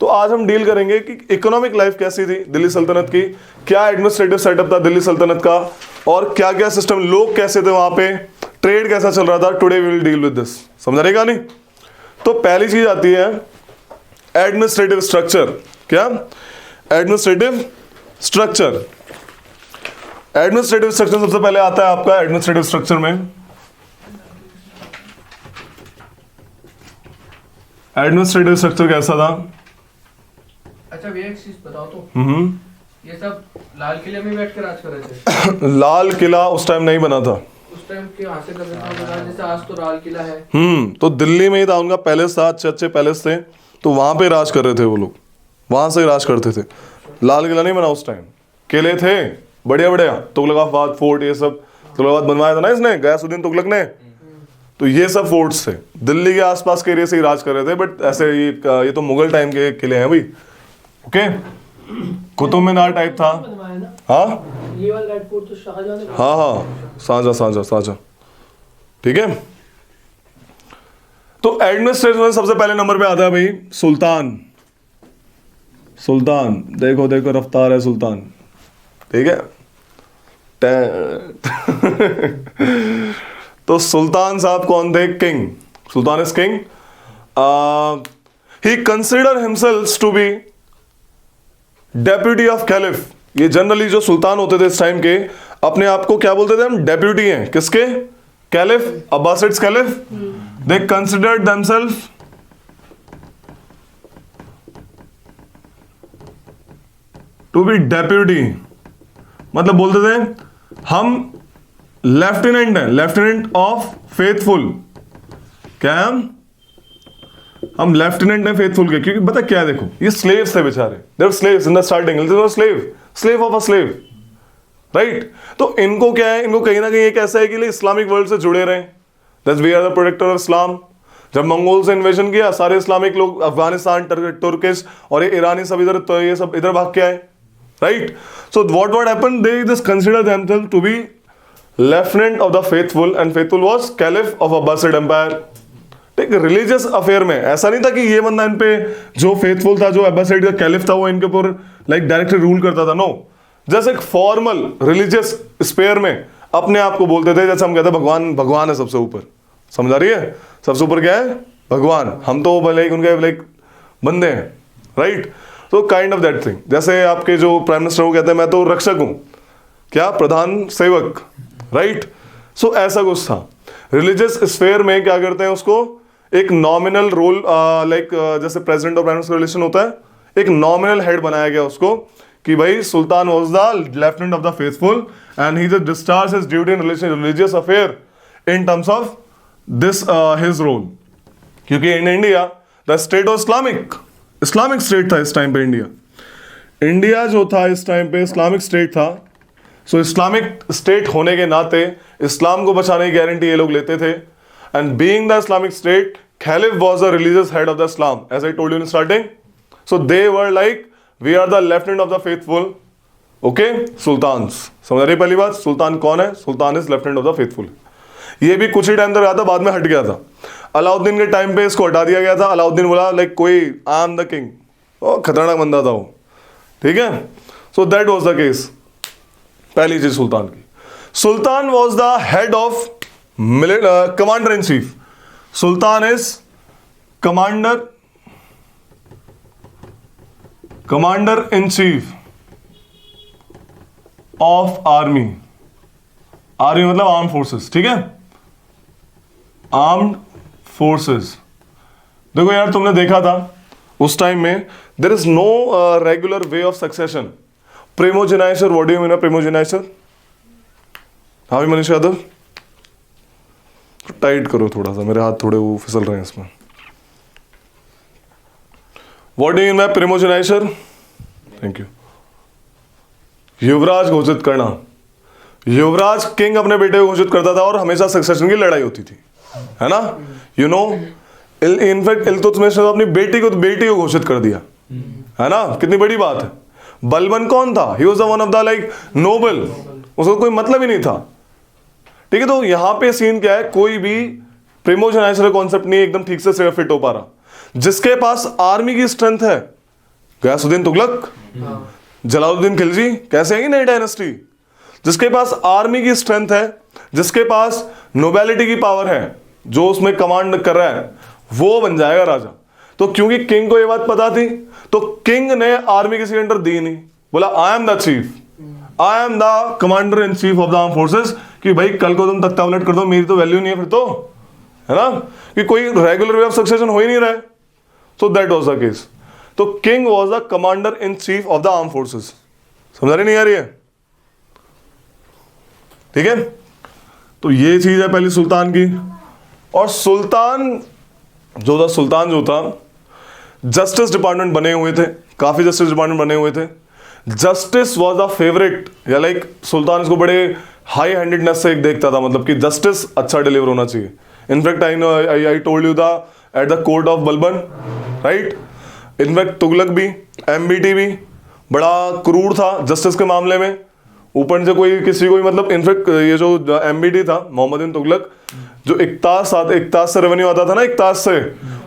तो आज हम डील करेंगे कि इकोनॉमिक लाइफ कैसी थी दिल्ली सल्तनत की, क्या एडमिनिस्ट्रेटिव सेटअप था दिल्ली सल्तनत का, और क्या क्या सिस्टम, लोग कैसे थे वहां पे, ट्रेड कैसा चल रहा था। Today we will deal with this. समझ रहेगा नहीं? तो पहली चीज आती है एडमिनिस्ट्रेटिव स्ट्रक्चर। क्या? Administrative structure. एडमिनिस्ट्रेटिव स्ट्रक्चर सबसे पहले आता है आपका एडमिनिस्ट्रेटिव स्ट्रक्चर में। एडमिनिस्ट्रेटिव स्ट्रक्चर कैसा था? अच्छा भैया एक चीज बताओ तो, ये सब लाल किले में बैठ कर राज कर रहे थे? लाल किला उस टाइम नहीं बना था। उस टाइम के यहाँ से कर रहे थे, जैसे आज तो लाल किला है। तो दिल्ली में ही था उनका पैलेस था, अच्छे अच्छे पैलेस थे, तो वहां पे राज कर रहे थे वो लोग, वहां से राज करते थे। लाल किला नहीं बना उस टाइम, किले थे बढ़िया बढ़िया, तुगलकाबाद फोर्ट, ये सब तुगलकाबाद बनवाया था ना इसने, गयासुद्दीन तुगलक ने, तो ये सब फोर्ट्स थे, दिल्ली के आसपास के एरिया से ही राज कर रहे थे। बट ऐसे ये तो मुगल टाइम के किले हैं भाई। ओके, कुतुब मीनार टाइप था। हाँ ये वाला रेड फोर्ट तो शाहजहां ने हाँ, शाहजहां। ठीक है, तो एडमिनिस्ट्रेशन में सबसे पहले नंबर पे आता है भाई सुल्तान। सुल्तान देखो देखो रफ्तार है सुल्तान। ठीक है तो सुल्तान साहब कौन थे? King. Sultan is king. He consider himself to be deputy of caliph. ये जनरली जो सुल्तान होते थे इस टाइम के, अपने आप को क्या बोलते थे? हम डेप्यूटी हैं किसके? Caliph, Abbasids caliph. They considered themselves to be deputy, मतलब बोलते थे हम लेफ्टिनेंट हैं, लेफ्टिनेंट ऑफ फेथफुल। क्या है? हम लेफ्टिनेंट हैं फेथफुल के, क्योंकि पता क्या है, देखो ये स्लेव्स थे बेचारे, they were slaves in the starting, slave of a slave, right. तो इनको क्या है, इनको कहीं ना कहीं एक ऐसा है कि इस्लामिक वर्ल्ड से जुड़े रहे, that's we are the protector of Islam. जब मंगोल से इन्वेजन किया, सारे इस्लामिक लोग अफगानिस्तान, तुर्किश और ये ईरानी सब इधर, तो ये सब इधर भाग के आए, right. So what happened, they just consider themselves to be lieutenant of the faithful, and faithful was caliph of Abbasid empire. एक रिलीजियस अफेयर में ऐसा नहीं था कि ये बंदा इन पे, जो फेथफुल था, जो अब्बासिड का कैलिफ था, वो इनके ऊपर लाइक डायरेक्टली रूल करता था। नो, जस्ट एक फॉर्मल रिलीजियस स्पेयर में अपने आप को बोलते थे, जैसे हम कहते हैं भगवान, भगवान है सबसे ऊपर। समझ आ रही है? सबसे ऊपर क्या है? भगवान। हम तो लाइक उनके लाइक बंदे हैं, राइट। तो काइंड ऑफ दैट थिंग। जैसे आपके जो प्राइम मिनिस्टर वो कहते हैं मैं तो रक्षक हूं, क्या? प्रधान सेवक, राइट। सो ऐसा कुछ था। रिलीजियस स्फेयर में क्या करते हैं उसको, एक नॉमिनल रोल, लाइक जैसे प्रेसिडेंट और प्राइम मिनिस्टर रिलेशन होता है, एक नॉमिनल हेड बनाया गया उसको, कि भाई sultan was the lieutenant of the faithful and he just discharge his duty in religious affair in terms of this his role. क्योंकि in India the state of Islamic state था इस time पे। India जो था इस time पे Islamic state था। सो Islamic state होने के नाते इस्लाम को बचाने की गारंटी ये लोग लेते थे। And being the Islamic state, Caliph was the religious head of the Islam, as I told you in starting. So they were like, we are the lieutenant of the faithful. Okay, sultans. समझ रही पहली बात? सुल्तान कौन है? Sultan is lieutenant of the faithful. ये भी कुछ ही टाइम तक रहा था, बाद में हट गया था। अलाउद्दीन के टाइम पे इसको हटा दिया गया था। अलाउद्दीन बोला लाइक कोई आई एम द किंग, खतरनाक बंदा था वो। ठीक है, so that was the case. पहली चीज सुल्तान की, sultan was the head of commander in chief. Sultan is commander in chief of army. Army मतलब आर्म फोर्सेस, ठीक है, आर्म्ड फोर्सेस। देखो यार, तुमने देखा था उस टाइम में there is no regular way of succession. Primogeniture, what do you mean by primogeniture? हाँ भी मनीष यादव, टाइट करो थोड़ा सा, मेरे हाथ थोड़े वो फिसल रहे हैं इसमें। What do you mean by primogeniture? Thank you. युवराज घोषित करना। युवराज किंग अपने बेटे को घोषित करता था और हमेशा सक्सेशन की लड़ाई होती थी, है ना। यू नो, इनफैक्ट इल्तुतमिश ने अपनी बेटी को घोषित कर दिया, है ना। कितनी बड़ी बात है। बलबन कौन था? He was the one of the like noble, उसको कोई मतलब ही नहीं था। ठीक है, तो यहां पे सीन क्या है, कोई भी प्रिमो जनरेशन कॉन्सेप्ट नहीं एकदम ठीक से फिट हो पा रहा. जिसके पास आर्मी की स्ट्रेंथ है, गयासुद्दीन तुगलक, जलालुद्दीन खिलजी, कैसे आएगी नई डायनेस्टी? जिसके पास आर्मी की स्ट्रेंथ है, जिसके पास नोबेलिटी की पावर है, जो उसमें कमांड कर रहा है, वो बन जाएगा राजा. तो क्योंकि किंग को ये बात पता थी, तो किंग ने आर्मी किसी के अंडर दी नहीं. बोला I am the chief, I am the commander in chief of the arm forces. कि भाई कल को तुम तख्ता उलट कर दो, मेरी तो वैल्यू नहीं है फिर तो, है ना, कि कोई रेगुलर वे ऑफ सक्सेशन हो ही नहीं रहा है. So that was the case. तो king was the commander in chief of the arm forces. समझ नहीं आ रही है? ठीक है. तो ये चीज है पहली सुल्तान की. और सुल्तान जो था जस्टिस डिपार्टमेंट बने हुए थे, काफी जस्टिस डिपार्टमेंट बने हुए थे. जस्टिस वाज द फेवरेट, या लाइक सुल्तान इसको बड़े हाई हैंडेडनेस से एक देखता था, मतलब कि जस्टिस अच्छा डिलीवर होना चाहिए. In fact I told you the at the court of Balban, right. In fact Tughlaq भी, एमबीटी भी बड़ा क्रूर था जस्टिस के मामले में. ऊपर से कोई किसी को भी, मतलब इनफैक्ट ये जो एमबीटी था, मोहम्मद बिन तुगलक, जो इक्तास से रेवेन्यू आता था ना, इक्तास से,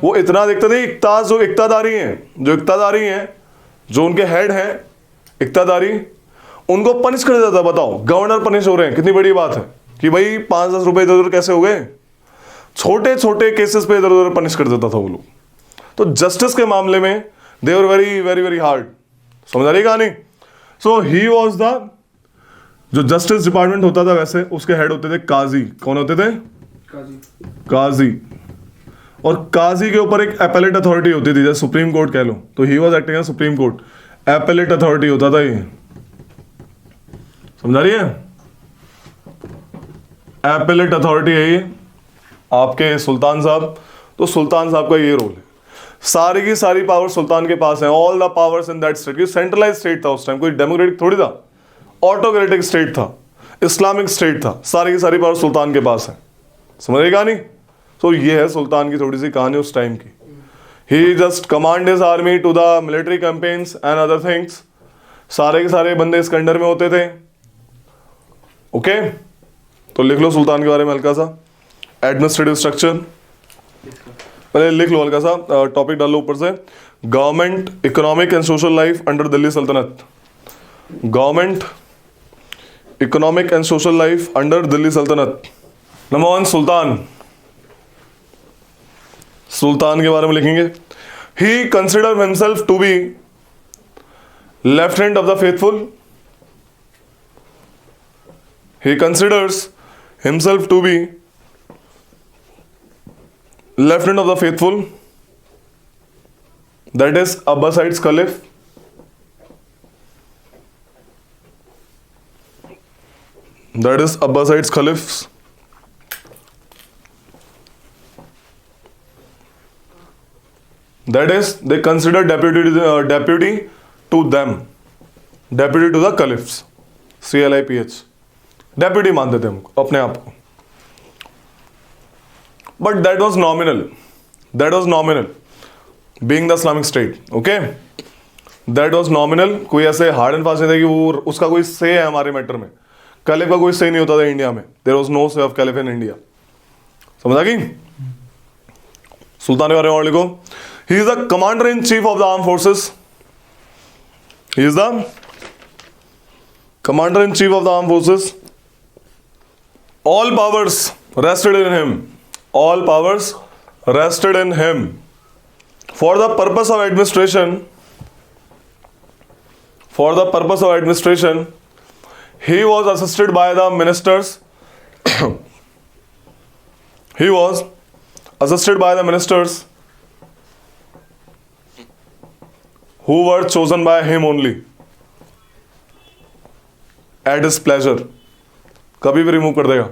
वो इतना देखते थे. इक्तास जो इक्तादारी हैं, जो उनके हेड हैं इक्तादारी, उनको पनिश कर देता था. बताओ, गवर्नर पनिश हो रहे हैं, कितनी बड़ी बात है कि भाई 5-10 रुपए इधर उधर कैसे हो गए. छोटे छोटे केसेस पे इधर उधर पनिश कर देता था वो लोग. तो जस्टिस के मामले में they were very very very hard. समझ आ रही कहानी? सो ही वॉज द, जो जस्टिस डिपार्टमेंट होता था वैसे उसके हेड होते थे काजी. कौन होते थे? काजी. और काजी के ऊपर एक एपेलेट अथॉरिटी होती थी, जैसे सुप्रीम कोर्ट कह लो. तो he was acting as supreme court. Appellate authority होता था ये. समझ आ रही है? एपेलेट अथॉरिटी है ये आपके सुल्तान साहब. तो सुल्तान साहब का ये रोल है. सारी की सारी पावर सुल्तान के पास है. All the powers in that state. Centralise state था उस टाइम, कोई डेमोक्रेटिक थोड़ी था, ऑटोक्रेटिक स्टेट था, इस्लामिक स्टेट था. सारी की सारी पावर सुल्तान के पास है. समझ रही कहानी? तो ये है सुल्तान की थोड़ी सी कहानी उस टाइम की. He just command his army to the military campaigns and other things. सारे के सारे बंदे इसके अंडर में होते थे. ओके. तो लिख लो सुल्तान के बारे में हल्का सा एडमिनिस्ट्रेटिव स्ट्रक्चर. पहले लिख लो हल्का सा, टॉपिक डाल लो ऊपर से. Government, economic and social life under Delhi सल्तनत. Government, economic and social life under Delhi सल्तनत. Number 1 sultan. सुल्तान के बारे में लिखेंगे. He consider himself to be lieutenant of the faithful. He considers himself to be lieutenant of the faithful, that is Abbasides Caliph. That is Abbasides Caliphs. That is, they consider deputy to them, deputy to the Caliphs. CLIPH. Deputy मानते थे हमको, अपने आप को. But that was nominal being the Islamic state. Okay, that was nominal. कोई ऐसे hard and fast नहीं था कि वो उसका कोई से है हमारे मैटर में. कैलिफ का कोई से नहीं होता था इंडिया में. देयर वॉज नो से ऑफ कैलिफ इन इंडिया. समझ आ गई? सुल्तान के बारे में और लिखो. ही is the commander in chief of the arm forces. He is the commander in chief of the arm forces. All powers rested in him. All powers rested in him. For the purpose of administration, he was assisted by the ministers. He was assisted by the ministers who were chosen by him only at his pleasure. कभी भी remove कर देगा.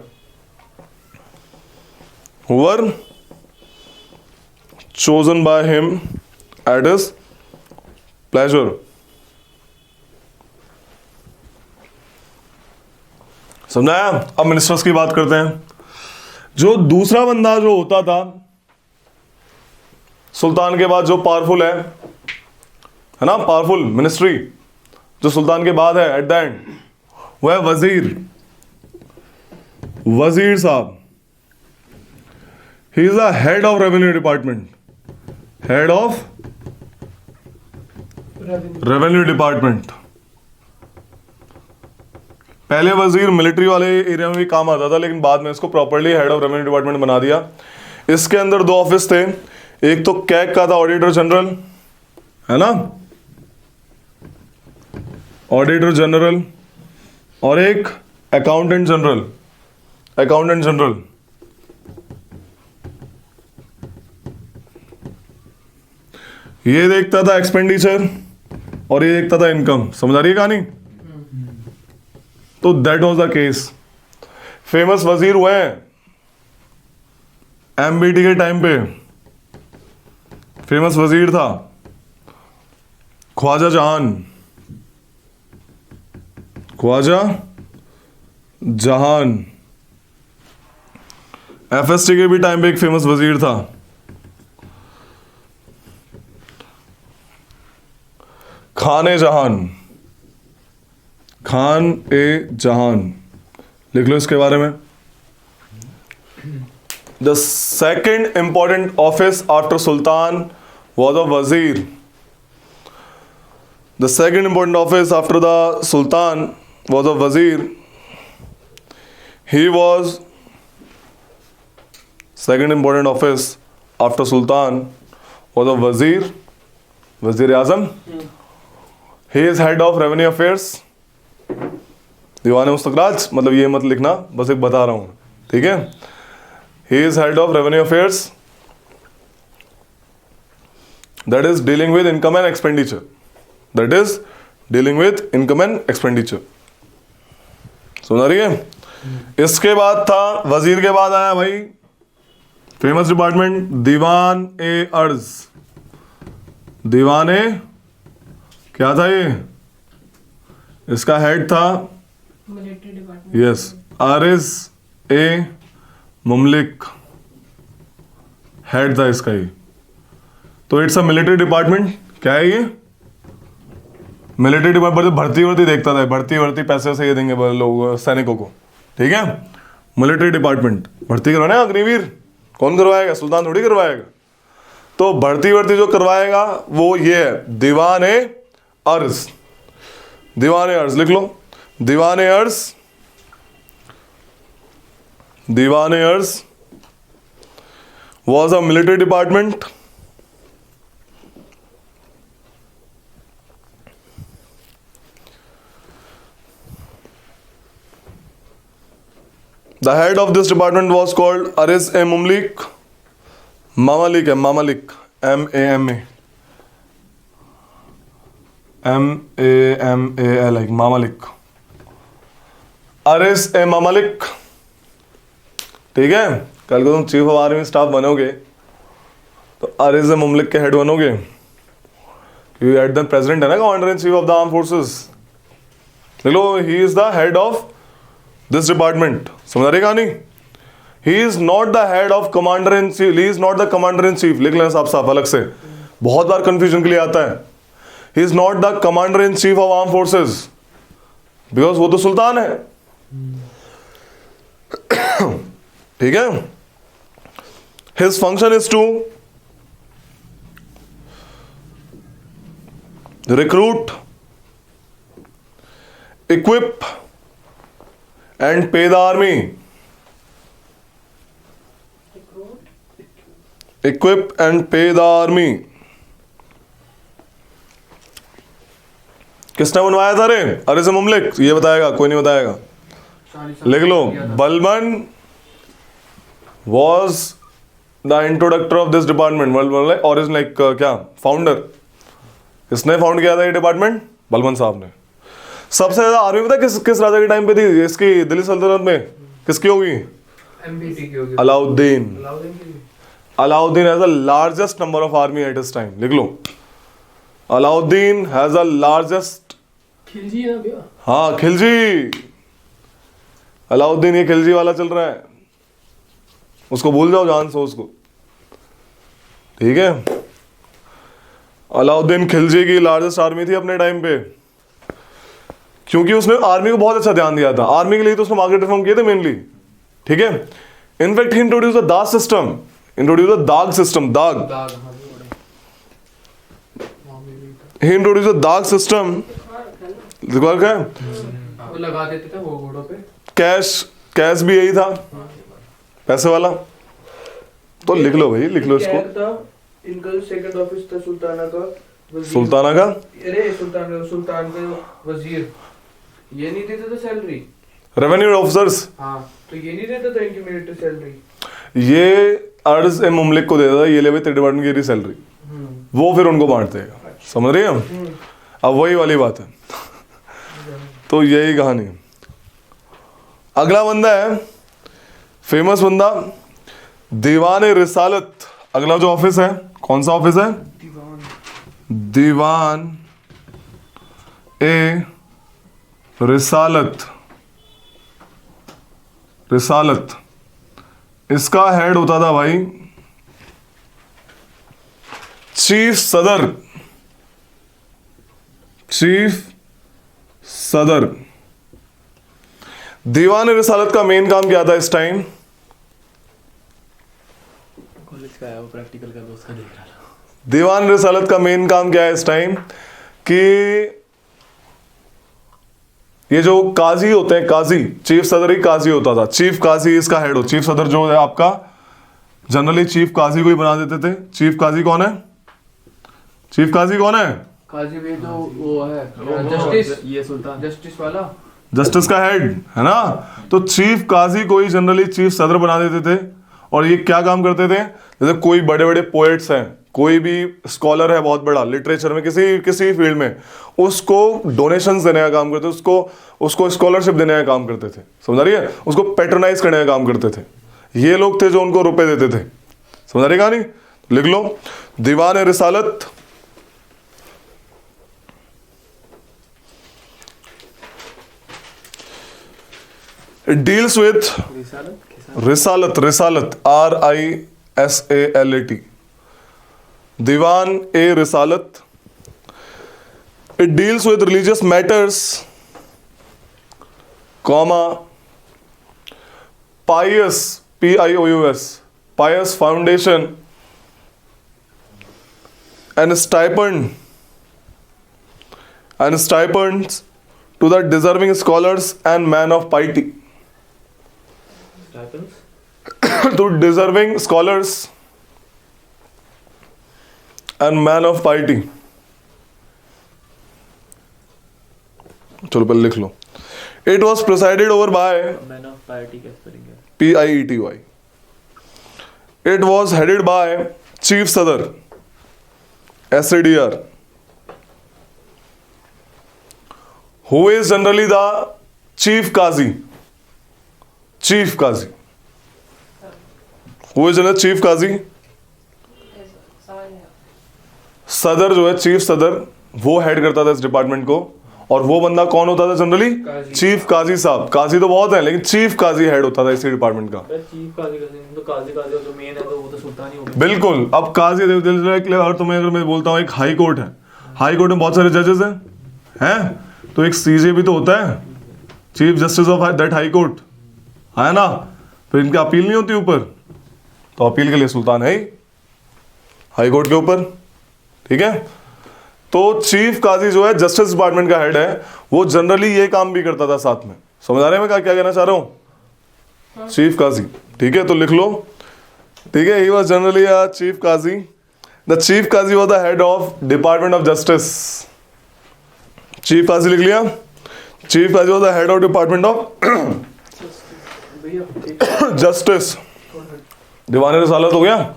Who were chosen by him at his pleasure. समझाया? अब ministers की बात करते हैं. जो दूसरा बंदा जो होता था सुल्तान के बाद, जो पावरफुल है ना, पावरफुल मिनिस्ट्री जो सुल्तान के बाद है एट द एंड, वह वजीर साहब. ही is the head of revenue department, head of revenue department. पहले वजीर मिलिट्री वाले एरिया में भी काम आता था, लेकिन बाद में इसको properly head of revenue department बना दिया। इसके अंदर दो ऑफिस थे, एक तो कैग का था, ऑडिटर जनरल, है ना, ऑडिटर जनरल, और एक अकाउंटेंट जनरल, अकाउंटेंट जनरल। ये देखता था एक्सपेंडिचर और ये देखता था इनकम। समझ आ रही है कहानी? तो that was the case. Famous वजीर हुए हैं एमबीटी के टाइम पे, फेमस वजीर था ख्वाजा जहान, ख्वाजा जहान। एफएसटी के भी टाइम पे एक फेमस वजीर था, खान ए जहान, खान ए जहान। लिख लो इसके बारे में। The second important office after sultan was a wazir. The second important office after the sultan was a wazir. He was second important office after sultan was a wazir, वजीर आजम। He is head of revenue affairs. दीवाने मुस्तकराज, मतलब ये मत लिखना, बस एक बता रहा हूं, ठीक है। ही is head of revenue affairs, that is dealing with income and expenditure, that is dealing with income and expenditure. सुना रही है? इसके बाद था, वजीर के बाद आया भाई फेमस डिपार्टमेंट दीवान ए अर्ज। दीवान ए क्या था ये? इसका हेड था मिलिट्री डिपार्टमेंट। यस, आरिस ए मुमलिक हेड था इसका ही। तो इट्स अ मिलिट्री डिपार्टमेंट। क्या है ये? Military department. भर्ती वर्ती देखता था, भर्ती पैसे से ये देंगे लोग सैनिकों को, ठीक है। मिलिट्री डिपार्टमेंट, भर्ती करवाना है अग्निवीर, कौन करवाएगा? सुल्तान थोड़ी करवाएगा। तो भर्ती जो करवाएगा वो ये है दीवान ए अर्ज। दीवान ए अर्ज लिख लो। दीवान ए अर्ज, दीवान ए अर्ज was a military department the head of this department was called Aris A Mumlik Mamalik है Mamalik MAMAL like Mamalik Aris A Mamalik। ठीक है, कल को तुम चीफ ऑफ आर्मी स्टाफ बनोगे तो अरिस ए मुमलिक के हेड बनोगे, क्योंकि एट द प्रेसिडेंट है ना commander in chief of the arm forces. देख लो, he is the head of this department. समझ आ रही कहानी? He is not the head of commander in chief, he is not the commander in chief. लिख लेना साफ साफ अलग से, बहुत बार कंफ्यूजन के लिए आता है। ही is not the commander in chief of arm forces, because वो तो सुल्तान है, ठीक है। His function is to recruit, equip and pay the army. Equip and pay the army. किसने बनवाया था रे? अरे से मुमलिक, ये बताएगा, कोई नहीं बताएगा। लिख लो, Balban was the introductor of this department, और इज लाइक क्या फाउंडर। किसने फाउंड किया था ये डिपार्टमेंट? बलबन साहब ने। सबसे ज्यादा आर्मी पता किस किस राजा के टाइम पे थी इसकी दिल्ली सल्तनत में? किसकी होगी? एमबीटी की होगी। अलाउद्दीन। की। Alauddin has the largest number of army at his time. लिख लो, Alauddin has the largest. Khilji है ना भैया? हाँ, खिलजी। अलाउद्दीन, ये खिलजी वाला चल रहा है, उसको भूल जाओ जान सो उसको, ठीक है। अलाउद्दीन खिलजी की लार्जेस्ट आर्मी थी अपने टाइम पे, क्योंकि उसने आर्मी को बहुत अच्छा ध्यान दिया था। आर्मी के लिए तो उसने मार्केट रिफॉर्म किए थे मेनली, ठीक है। In fact he introduce the Das system introduce the दाग सिस्टम, दाग, दाग, हाँ भी बड़े वहाँ भी था। ही इंट्रोड्यूस द दाग सिस्टम, दिखा क्या है? वो लगा देते थे वो घोड़ों पे। कैश, कैश भी यही था, पैसे वाला। तो लिख लो भाई, लिख लो इसको। कैग था इनका जो सेकंड ऑफिस था सुल्ताना का वजीर। सुल्ताना का, अरे सुल्तान का वजीर, ये नहीं देता था सैलरी। रेवेन्यू ऑफिसर्स, हाँ तो ये नहीं देता था इनकी मिलिट्री सैलरी। ये अर्ज ए मुमलिक को देता था, ये ले भाई तेरे डिपार्टमेंट की सैलरी, वो फिर उनको बांट देगा। समझ रही है? अब वही वाली बात है। तो यही कहानी है। अगला बंदा है फेमस बंदा, दीवान रिसालत। अगला जो ऑफिस है, कौन सा ऑफिस है? दीवान ए रिसालत। रिसालत, इसका हेड होता था भाई चीफ सदर। चीफ सदर। दीवान रिसालत का मेन काम क्या था इस टाइम? कॉलेज का है वो, प्रैक्टिकल का दोस्त का देख रहा था। दीवान रिसालत का मेन काम क्या है इस टाइम कि ये जो काजी होते हैं, काजी, चीफ सदर ही काजी होता था। चीफ काजी इसका हेड हो। चीफ सदर जो है आपका, जनरली चीफ काजी को ही बना देते थे। चीफ काजी कौन है? चीफ काजी कौन है? काजी भी तो वो है जस्टिस, ये सुल्तान, जस्टिस वाला, जस्टिस का हेड है ना। तो चीफ काजी को ही जनरली चीफ सदर बना देते थे। और ये क्या काम करते थे? जैसे कोई बड़े बड़े पोएट्स हैं, कोई भी स्कॉलर है बहुत बड़ा लिटरेचर में, किसी फील्ड में, उसको डोनेशंस देने का काम करते थे, उसको स्कॉलरशिप देने का काम करते थे। समझ रही है? उसको पैट्रोनाइज करने का काम करते थे। ये लोग थे जो उनको रुपए देते थे। समझ रही कहानी? लिख लो, दीवान रिसालत डील्स विथ रिसालत, रिसालत RISALAT, दीवान ए रिसालत। It deals with religious matters, comma, pious PIOUS, pious foundation and stipends to the deserving scholars and men of piety. To deserving scholars and men of piety. चलो पहले लिख लो। It was presided over by man of party कैसे करेंगे? PIETY. It was headed by Chief Sadar, SADR, who is generally the Chief Qazi. Chief Qazi. Who is generally Chief Qazi? सदर जो है, chief सदर, वो हेड करता था इस डिपार्टमेंट को। और वो बंदा कौन होता था जनरली? चीफ काजी साहब। काजी तो बहुत है, लेकिन चीफ काजी हेड होता था इसी डिपार्टमेंट का। चीफ काजी का तो काजी जो मेन है तो वो तो सुल्तान ही होगा। बिल्कुल। अब काजी और तुम्हें अगर मैं बोलता हूँ एक हाई कोर्ट है, हाई कोर्ट में बहुत सारे जजेस हैं, तो एक CJ भी तो होता है, chief justice of that high court, है ना। फिर इनकी अपील नहीं होती ऊपर, तो अपील के लिए सुल्तान है ही हाई कोर्ट के ऊपर। ठीक है? तो चीफ काजी जो है जस्टिस डिपार्टमेंट का हेड है, वो जनरली ये काम भी करता था साथ में। समझ आ रहे हैं मैं क्या कहना चाह रहा हूं? चीफ काजी। ठीक है, तो लिख लो। ठीक है, he was generally a chief qazi. The chief qazi was the head of department of justice. Chief qazi लिख लिया। Chief qazi was the head of department of justice. Diwan Risalat हो गया।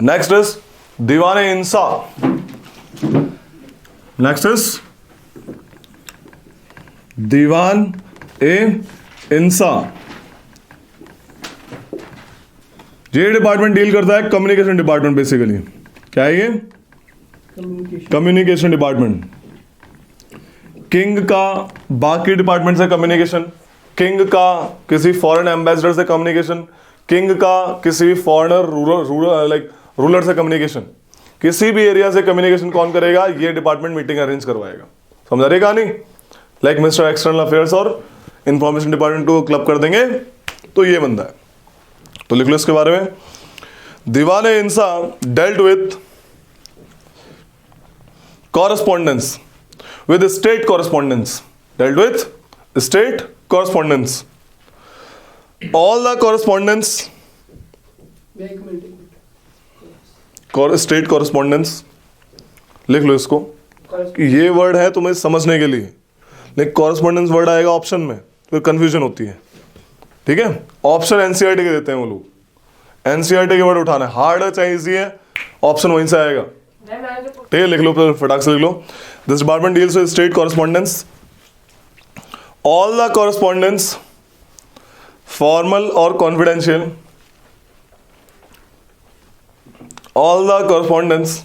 Next is Diwan Insha. Next is Diwan e Insha. ये डिपार्टमेंट डील करता है कम्युनिकेशन डिपार्टमेंट। बेसिकली क्या है ये? Communication department. किंग का बाकी डिपार्टमेंट से कम्युनिकेशन, किंग का किसी फॉरेन एम्बेसडर से कम्युनिकेशन, किंग का किसी फॉरेनर रूलर से कम्युनिकेशन, किसी भी एरिया से कम्युनिकेशन कौन करेगा? ये डिपार्टमेंट मीटिंग अरेंज करवाएगा। समझ रहे कहानी? लाइक मिनिस्टर एक्सटर्नल अफेयर्स और इंफॉर्मेशन डिपार्टमेंट को क्लब कर देंगे, तो ये बंदा है। तो लिख लो इसके बारे में। दीवाने इंसा dealt with correspondence with state correspondence, dealt with state correspondence. All the correspondence, एक मिनट state correspondence, लिख लो इसको कि ये वर्ड है तुम्हें समझने के लिए, लेकिन कॉरेस्पॉन्डेंस वर्ड आएगा ऑप्शन में तो कंफ्यूजन होती है। ठीक है, ऑप्शन एनसीईआरटी के देते हैं वो लोग, एनसीईआरटी के वर्ड उठाना है, हार्ड है चाहे इजी है, ऑप्शन वहीं से आएगा। ठीक है, लिख लो फटाक से लिख लो। This department deals with state correspondence, all the correspondence formal और confidential, all the correspondence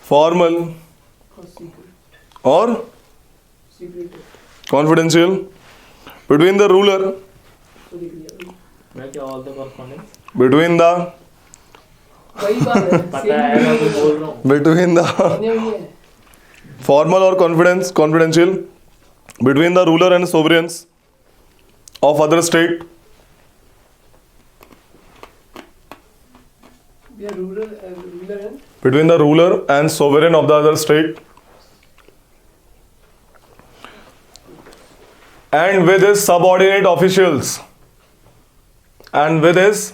formal और कॉन्फिडेंशियल बिटवीन द रूलर, मैं क्या all the correspondence between the वही बात है पता है मैं तो बोल रहा हूँ। बिटवीन द फॉर्मल और confidential between the ruler and sovereigns of other state, rural between the ruler and sovereign of the other state, and with his subordinate officials, and with his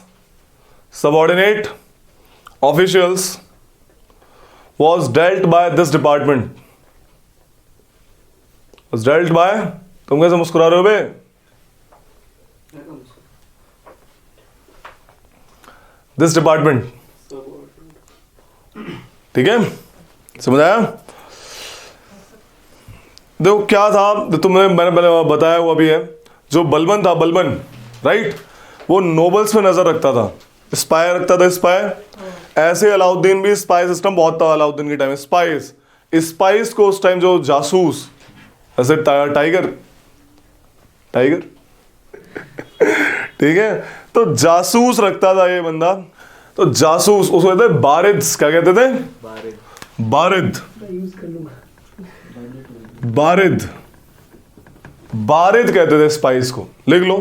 subordinate officials was dealt by this department, was dealt by, तुम कैसे मुस्कुरा रहे हो बे? This department, ठीक है, समझ आया? देखो क्या था, तुमने मैंने पहले बताया हुआ भी है, जो बलबन था, बलबन राइट, वो नोबल्स पे नजर रखता था, स्पाई रखता था, स्पाई। ऐसे अलाउद्दीन भी स्पाई सिस्टम बहुत था अलाउद्दीन के टाइम में, स्पाइस को उस टाइम जो जासूस, ऐसे टाइगर ठीक है, तो जासूस रखता था ये बंदा, तो जासूस उसको कहते थे बारिद्स, क्या कहते थे? बारिद, यूज कर लूंगा। बारिद कहते थे स्पाइस को, लिख लो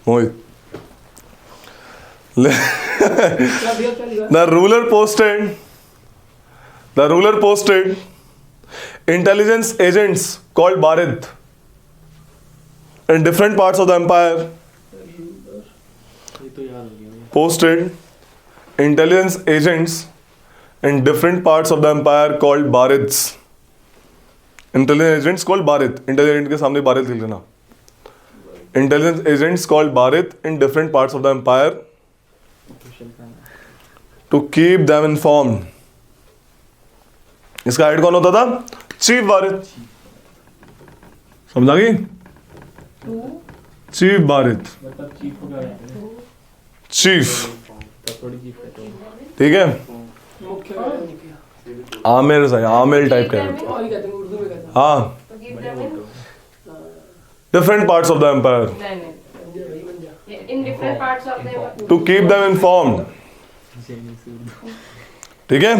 मोहित। The ruler posted intelligence agents called Barid in different parts of the empire. ये तो याद हो गया। Posted intelligence agents in different parts of the empire called Barids. Intelligence agents called Barid. Intelligent के सामने Barid लिख लेना. Intelligence agents called Barid in different parts of the empire to keep them informed. इसका head कौन होता था? Chief बारिद। समझा गई? चीफ बारिद, मतलब चीफ को क्या कहते हैं? चीफ, थोड़ी चीफ कहते हैं। ठीक है, मुख्य आमिर सही, आमिर टाइप का है। और कहते हैं उर्दू में कहते हैं। हाँ, different parts of the empire in different parts of the to keep them informed. ठीक है,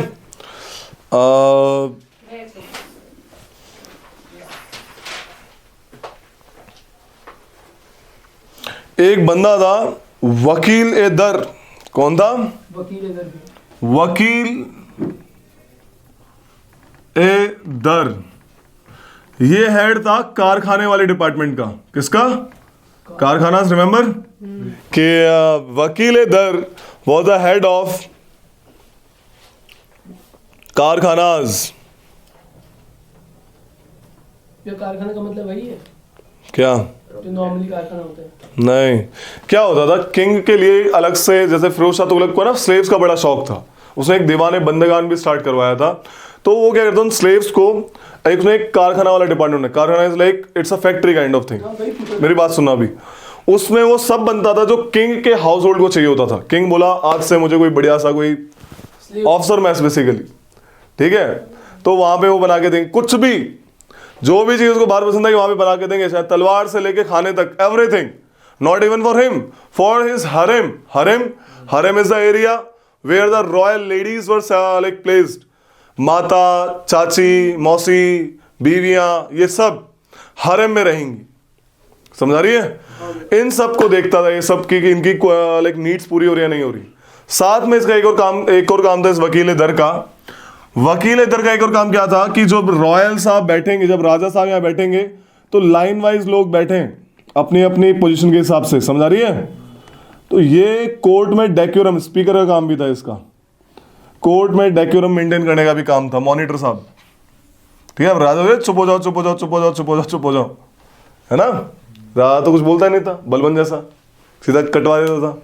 एक बंदा था वकील ए दर। कौन था? वकील इधर भी वकील ए दर, ये हेड था कारखाने वाले डिपार्टमेंट का। किसका? कारखाना, रिमेंबर कि वकील ए दर वॉज द हेड ऑफ कारखानाज। ये कारखाना का मतलब वही है क्या? जो नॉर्मली कारखाना होता है। नहीं, क्या होता था किंग के लिए अलग से, जैसे फिरोज शाह तुगलक को ना स्लेव्स का बड़ा शौक था, उसने एक दीवाने बंदगान भी स्टार्ट करवाया था। तो वो क्या करता, उन स्लेव्स को एक उसने एक कारखाना वाला डिपार्टमेंट है, कारखाना is like it's a factory kind of thing. मेरी बात सुनना अभी, उसमें वो सब बनता था जो किंग के हाउस होल्ड को चाहिए होता था। किंग बोला आज से मुझे कोई बढ़िया सा कोई ऑफिसर मैस बेसिकली, ठीक है, तो वहां पे वो बना के देंगे कुछ भी, जो भी चीज उसको बाहर पसंद है वहां पे बना के देंगे, शायद तलवार से लेके खाने तक, everything, not even for him, for his harem. Harem is the area where the royal ladies were like placed. माता, चाची, मौसी, बीवियां, ये सब हरेम में रहेंगी, समझा रही है? इन सब को देखता था, ये सब की कि इनकी लाइक नीड्स पूरी हो रही है नहीं हो रही। साथ में इसका एक और काम था इस वकील दर का। वकील दर का एक और काम क्या था कि जब रॉयल साहब बैठेंगे, जब राजा साहब यहाँ बैठेंगे तो लाइन वाइज लोग बैठे अपनी अपनी पोजीशन के हिसाब से, समझा रही है? तो ये कोर्ट में डेकोरम, स्पीकर का काम भी था इसका, कोर्ट में डेकोरम मेंटेन करने का भी काम था, मॉनिटर साहब। ठीक है, राजा चुप हो जाओ, चुप हो जाओ, चुप हो जाओ, चुप हो जाओ, चुप हो जाओ, है ना? राजा तो कुछ बोलता नहीं था, बलबन जैसा सीधा कटवा देता था।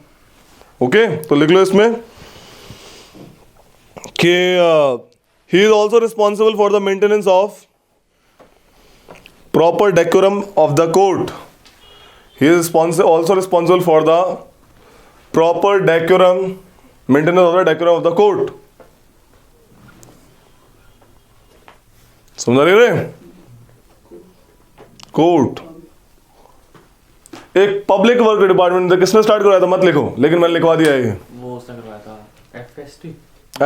ओके, तो लिख लो इसमें कि he is also responsible for the maintenance of proper decorum of the court. He is also responsible for the proper decorum, maintenance of the decorum of the court. समझ रहे रे? कोर्ट एक पब्लिक वर्क डिपार्टमेंट किसने start करवाया था? मत लिखो, लेकिन मैंने लिखवा दिया है। वो उसने करवाया था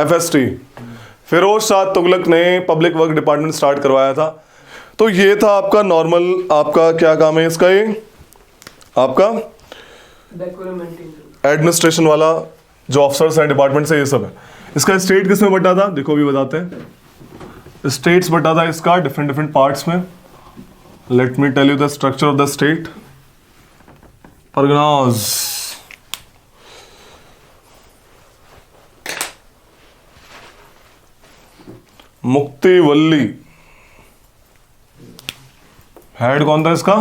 FST, फिरोज शाह तुगलक ने पब्लिक वर्क डिपार्टमेंट स्टार्ट करवाया था। तो ये था आपका नॉर्मल, आपका क्या काम है इसका? ये आपका एडमिनिस्ट्रेशन वाला जो ऑफिसर्स हैं डिपार्टमेंट से, ये सब है। इसका स्टेट किसमें बटा था? देखो अभी बताते हैं। स्टेट्स बटा था इसका डिफरेंट डिफरेंट पार्ट्स में। Let me tell you the structure of the state. परगनाज, मुक्ति वल्ली, हेड कौन था इसका?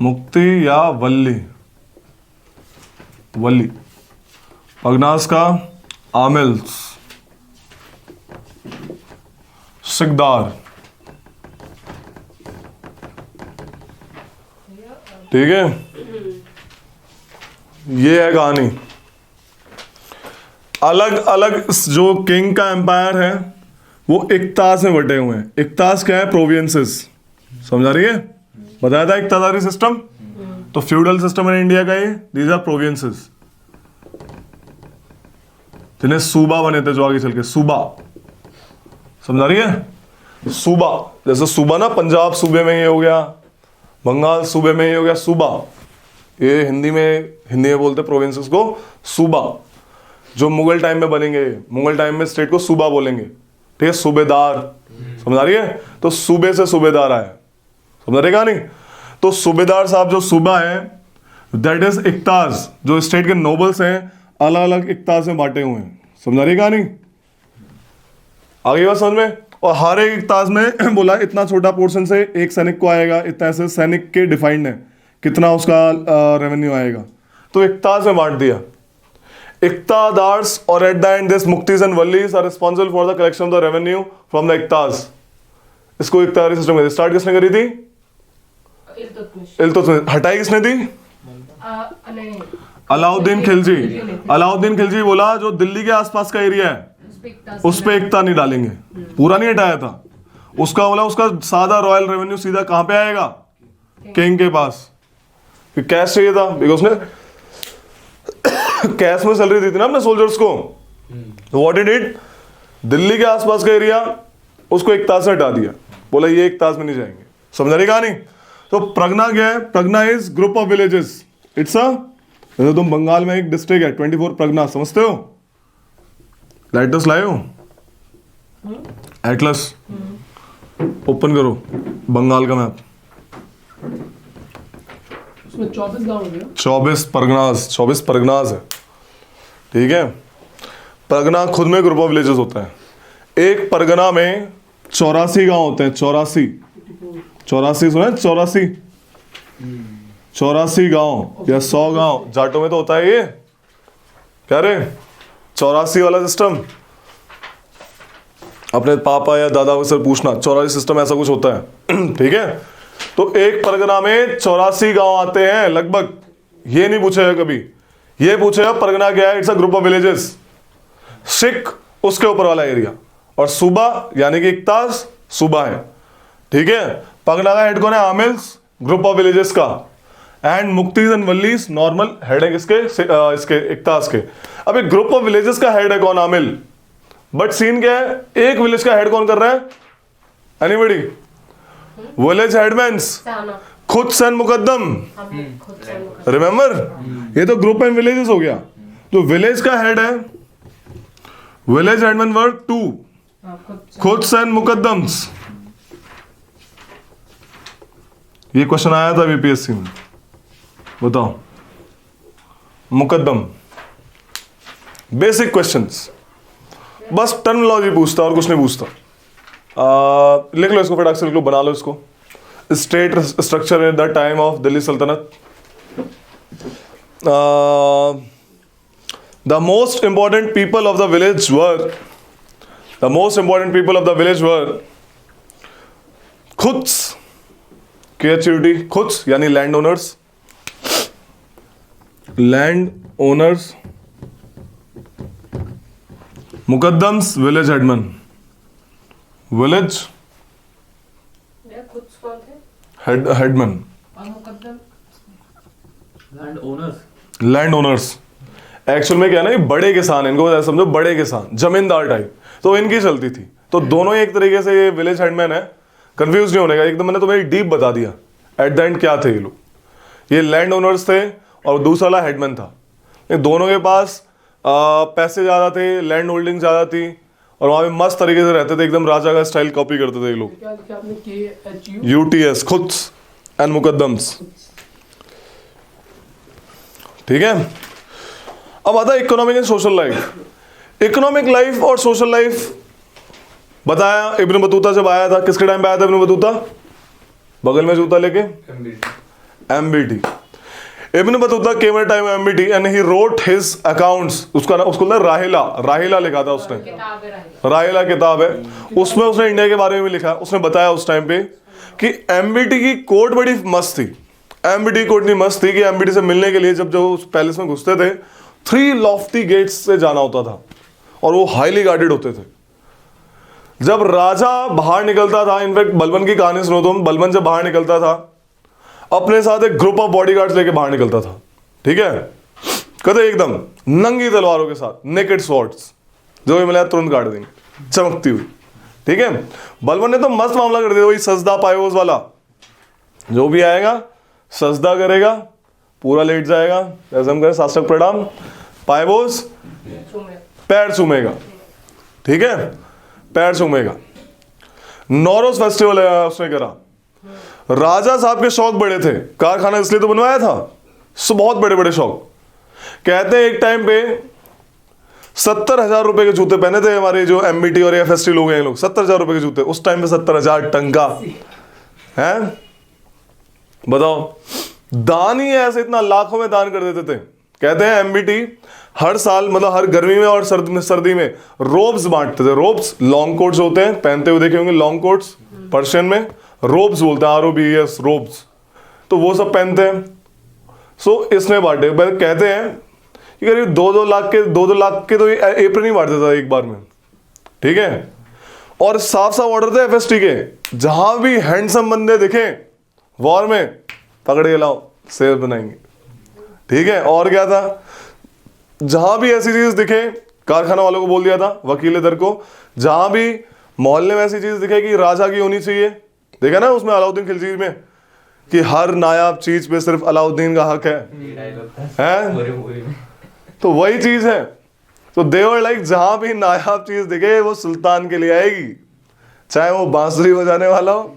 मुक्ति या वल्ली? वल्ली। पगनास का आमिल्स, सिकदार। ठीक है, ये है कहानी। अलग अलग जो किंग का एम्पायर है वो इक्तास में बटे हुए हैं। इक्तास क्या है? प्रोविंसेस। समझा रही है? बताया था इक्तादारी सिस्टम। तो फ्यूडल सिस्टम है इंडिया का ये, दीज आर प्रोविंसेस, जिन्हें सूबा बने थे जो आगे चल के सूबा। समझा रही है? सूबा, जैसे सूबा ना, पंजाब सूबे में ये हो गया, बंगाल सूबे में ये हो गया सूबा। ये हिंदी में बोलते प्रोविंसेस को सूबा। जो मुगल टाइम में बनेंगे, मुगल टाइम में स्टेट को सूबा बोलेंगे। ठीक है, सूबेदार। समझ आ रही है? तो सूबे से सूबेदार आया। समझ रहे कहानी? तो सूबेदार साहब जो सूबा है दैट इज इक्ताज। जो स्टेट के नोबल्स हैं अलग अलग इक्ताज में बांटे हुए हैं। समझा रही कहानी? आगे बात समझ में? और हर एक इक्ताज में बोला इतना छोटा पोर्शन से एक सैनिक को आएगा, इतना ऐसे सैनिक के डिफाइंड है कितना उसका रेवेन्यू आएगा। तो इक्ताज में बांट दिया। इक्तादार्स और एट द एंड दिस मुक्तिस एंड वल्लीस are responsible for the collection of the revenue from the इक्ताज। इसको इक्तादारी सिस्टम में स्टार्ट किसने करी थी? इल्तुतमिश। हटाई किसने थी? अलाउद्दीन खिलजी। अलाउद्दीन खिलजी बोला जो दिल्ली के आसपास का एरिया है उस पे इक्ता नहीं डालेंगे, पूरा नहीं हटाया था उसका। बोला उसका सादा रॉयल रेवेन्यू सीधा कहां पे आएगा? किंग के पास। कैश चाहिए था, बिकॉज उसने कैश में सैलरी दी थी ना अपने सोल्जर्स को। तो व्हाट डिड इट, दिल्ली के आसपास का एरिया उसको इक्ताज से हटा दिया। बोला ये इक्ताज में नहीं जाएंगे। समझ रही कहानी? तो प्रगना क्या है? प्रगना is group of villages. It's a, जैसे तुम बंगाल में एक डिस्ट्रिक्ट है 24 प्रगना, समझते हो? लाइटस लाए हो? एटलस ओपन करो, बंगाल का मैप। उसमें 24 गांव हो गया। 24 परगनास है। ठीक है, परगना खुद में ग्रुप ऑफ विलेजेस होता है। एक परगना में 84 गांव होते हैं। 84 सुना है? 84 गांव या 100 गांव। जाटों में तो होता है ये, क्या रे? 84 वाला सिस्टम। अपने पापा या दादा को सर पूछना, 84 सिस्टम ऐसा कुछ होता है। ठीक है, तो एक परगना में 84 गांव आते हैं लगभग। ये नहीं पूछेगा कभी, ये पूछेगा परगना क्या है? It's a group of villages. Sikh उसके ऊपर वाला एरिया, और सूबा यानी कि इक्ताज सूबा है। ठीक है, परगना का हेड कौन है? आमिल्स, ग्रुप ऑफ विलेजेस का। एंड मुक्तिस एंड वल्लीस नॉर्मल हेड है किसके? इसके इक्ताज के। अब एक ग्रुप ऑफ विलेजेस का हेड है कौन? आमिल। बट सीन क्या है, एक विलेज का हेड कौन कर रहा है? एनीबडी? विलेज हेडमैन्स खुद्स एंड मुकद्दम, हम खुद से मुकद्दम। रिमेंबर, ये तो ग्रुप एंड विलेजेस हो गया। तो विलेज का हेड है, विलेज हेडमैन वर टू खुद्स एंड मुकद्दम्स। ये क्वेश्चन आया था बीपीएससी में, बताओ। मुकद्दम, बेसिक क्वेश्चंस, बस टर्मिनोलॉजी पूछता और कुछ नहीं पूछता। लिख लो इसको, फटाक से लिख लो, बना लो इसको। State structure at the time of Delhi सल्तनत। The most important people of the village were खुद्स, KHUT, खुद्स यानी लैंड ओनर्स, मुकद्दम्स विलेज हेडमैन, विलेज ये खुद कौन थे? हेडमैन, और मुकद्दम लैंड ओनर्स। एक्चुअल में क्या है ना, ये बड़े किसान, इनको ऐसा समझो बड़े किसान, जमींदार टाइप, तो इनकी चलती थी। तो दोनों ही एक तरीके से ये विलेज हेडमैन है, कंफ्यूज नहीं होने का। एकदम मैंने तुम्हें डीप बता दिया एट द एंड क्या थे ये लोग। ये लैंड ओनर्स थे और दूसरा वाला हेडमैन था। ये दोनों के पास पैसे ज़्यादा थे, लैंड होल्डिंग ज़्यादा थी, और वहाँ पे मस्त तरीके से रहते थे, एकदम राजा का स्टाइल कॉपी करते थे ये लोग। क्या लिखा आपने? KHU UTS, खुद्स एंड मुकद्दम्स, ठीक है। अब आता है economic and social life. Economic life और सोशल लाइफ बताया इब्न बतूता जब आया था। किसके टाइम पे आया था इब्न बतूता? बगल में जूता लेके, MBT। Ibn Battuta came at time MBT and he wrote his accounts. उसको ना राहिला लिखा था उसने, किताब है राहिला। राहिला किताब है, उसमें उसने इंडिया के बारे में भी लिखा। उसने बताया उस टाइम पे कि MBT की कोर्ट बड़ी मस्त थी। MBT कोर्ट नहीं मस्त थी कि MBT से मिलने के लिए जब जो उस पैलेस में घुसते थे 3 लॉफ्टी गेट्स से जाना होता था, और वो हाईली गार्डेड होते थे। जब राजा बाहर निकलता था, इनफैक्ट बलबन की कहानी सुनो तुम, बलबन जब बाहर निकलता था अपने साथ एक ग्रुप ऑफ बॉडीगार्ड्स लेके बाहर निकलता था, ठीक है, कहते एकदम नंगी तलवारों के साथ, नेकेड स्वॉर्ड्स, जो भी मिला तुरंत काट देंगे, चमकती हुई, ठीक है। बलबन ने तो मस्त मामला कर दिया, वही सजदा पायोज वाला, जो भी आएगा सजदा करेगा, पूरा लेट जाएगा, जैसे हम करें साष्टक प्रणाम, पायबोज पैर चूमेगा, ठीक है, पैर चूमेगा। नौरोज फेस्टिवल है उसने करा। राजा साहब के शौक बड़े थे, कारखाना इसलिए तो बनवाया था, सो बहुत बड़े बड़े शौक। कहते हैं एक टाइम पे 70,000 रुपए के जूते पहने थे हमारे जो MBT और FST लोग हैं, लोग 70,000 रुपए के जूते, उस टाइम पे 70,000 टंका है, बताओ। दान ही ऐसे इतना लाखों में दान कर देते थे। कहते हैं MBT हर साल, मतलब हर गर्मी में और सर्दी में रोब्स बांटते थे। रोब्स लॉन्ग कोट्स होते हैं, पहनते हुए देखे होंगे लॉन्ग कोट्स, पर्शियन में रोब्स बोलते हैं, ROBS, रोब्स, तो वो सब पहनते हैं। सो इसने बांटे, कहते हैं कि करीब 2-2 लाख के तो एप्रन ही बांट देता था एक बार में, ठीक है। और साफ साफ ऑर्डर थे FST के, जहां भी हैंडसम बंदे दिखे वॉर में पकड़ के लाओ, सेव बनाएंगे, ठीक है। और क्या था, जहां भी ऐसी चीज दिखे, कारखाना वालों को बोल दिया था, वकील दर को, जहां भी मोहल्ले में ऐसी चीज दिखे कि राजा की होनी चाहिए, देखा ना उसमें अलाउद्दीन खिलजी में कि हर नायाब चीज पे सिर्फ अलाउद्दीन का हक है? तो वही चीज है। तो देवर लाइक जहां भी नायाब चीज दिखे वो सुल्तान के लिए आएगी, चाहे वो बांसुरी बजाने वाला हो,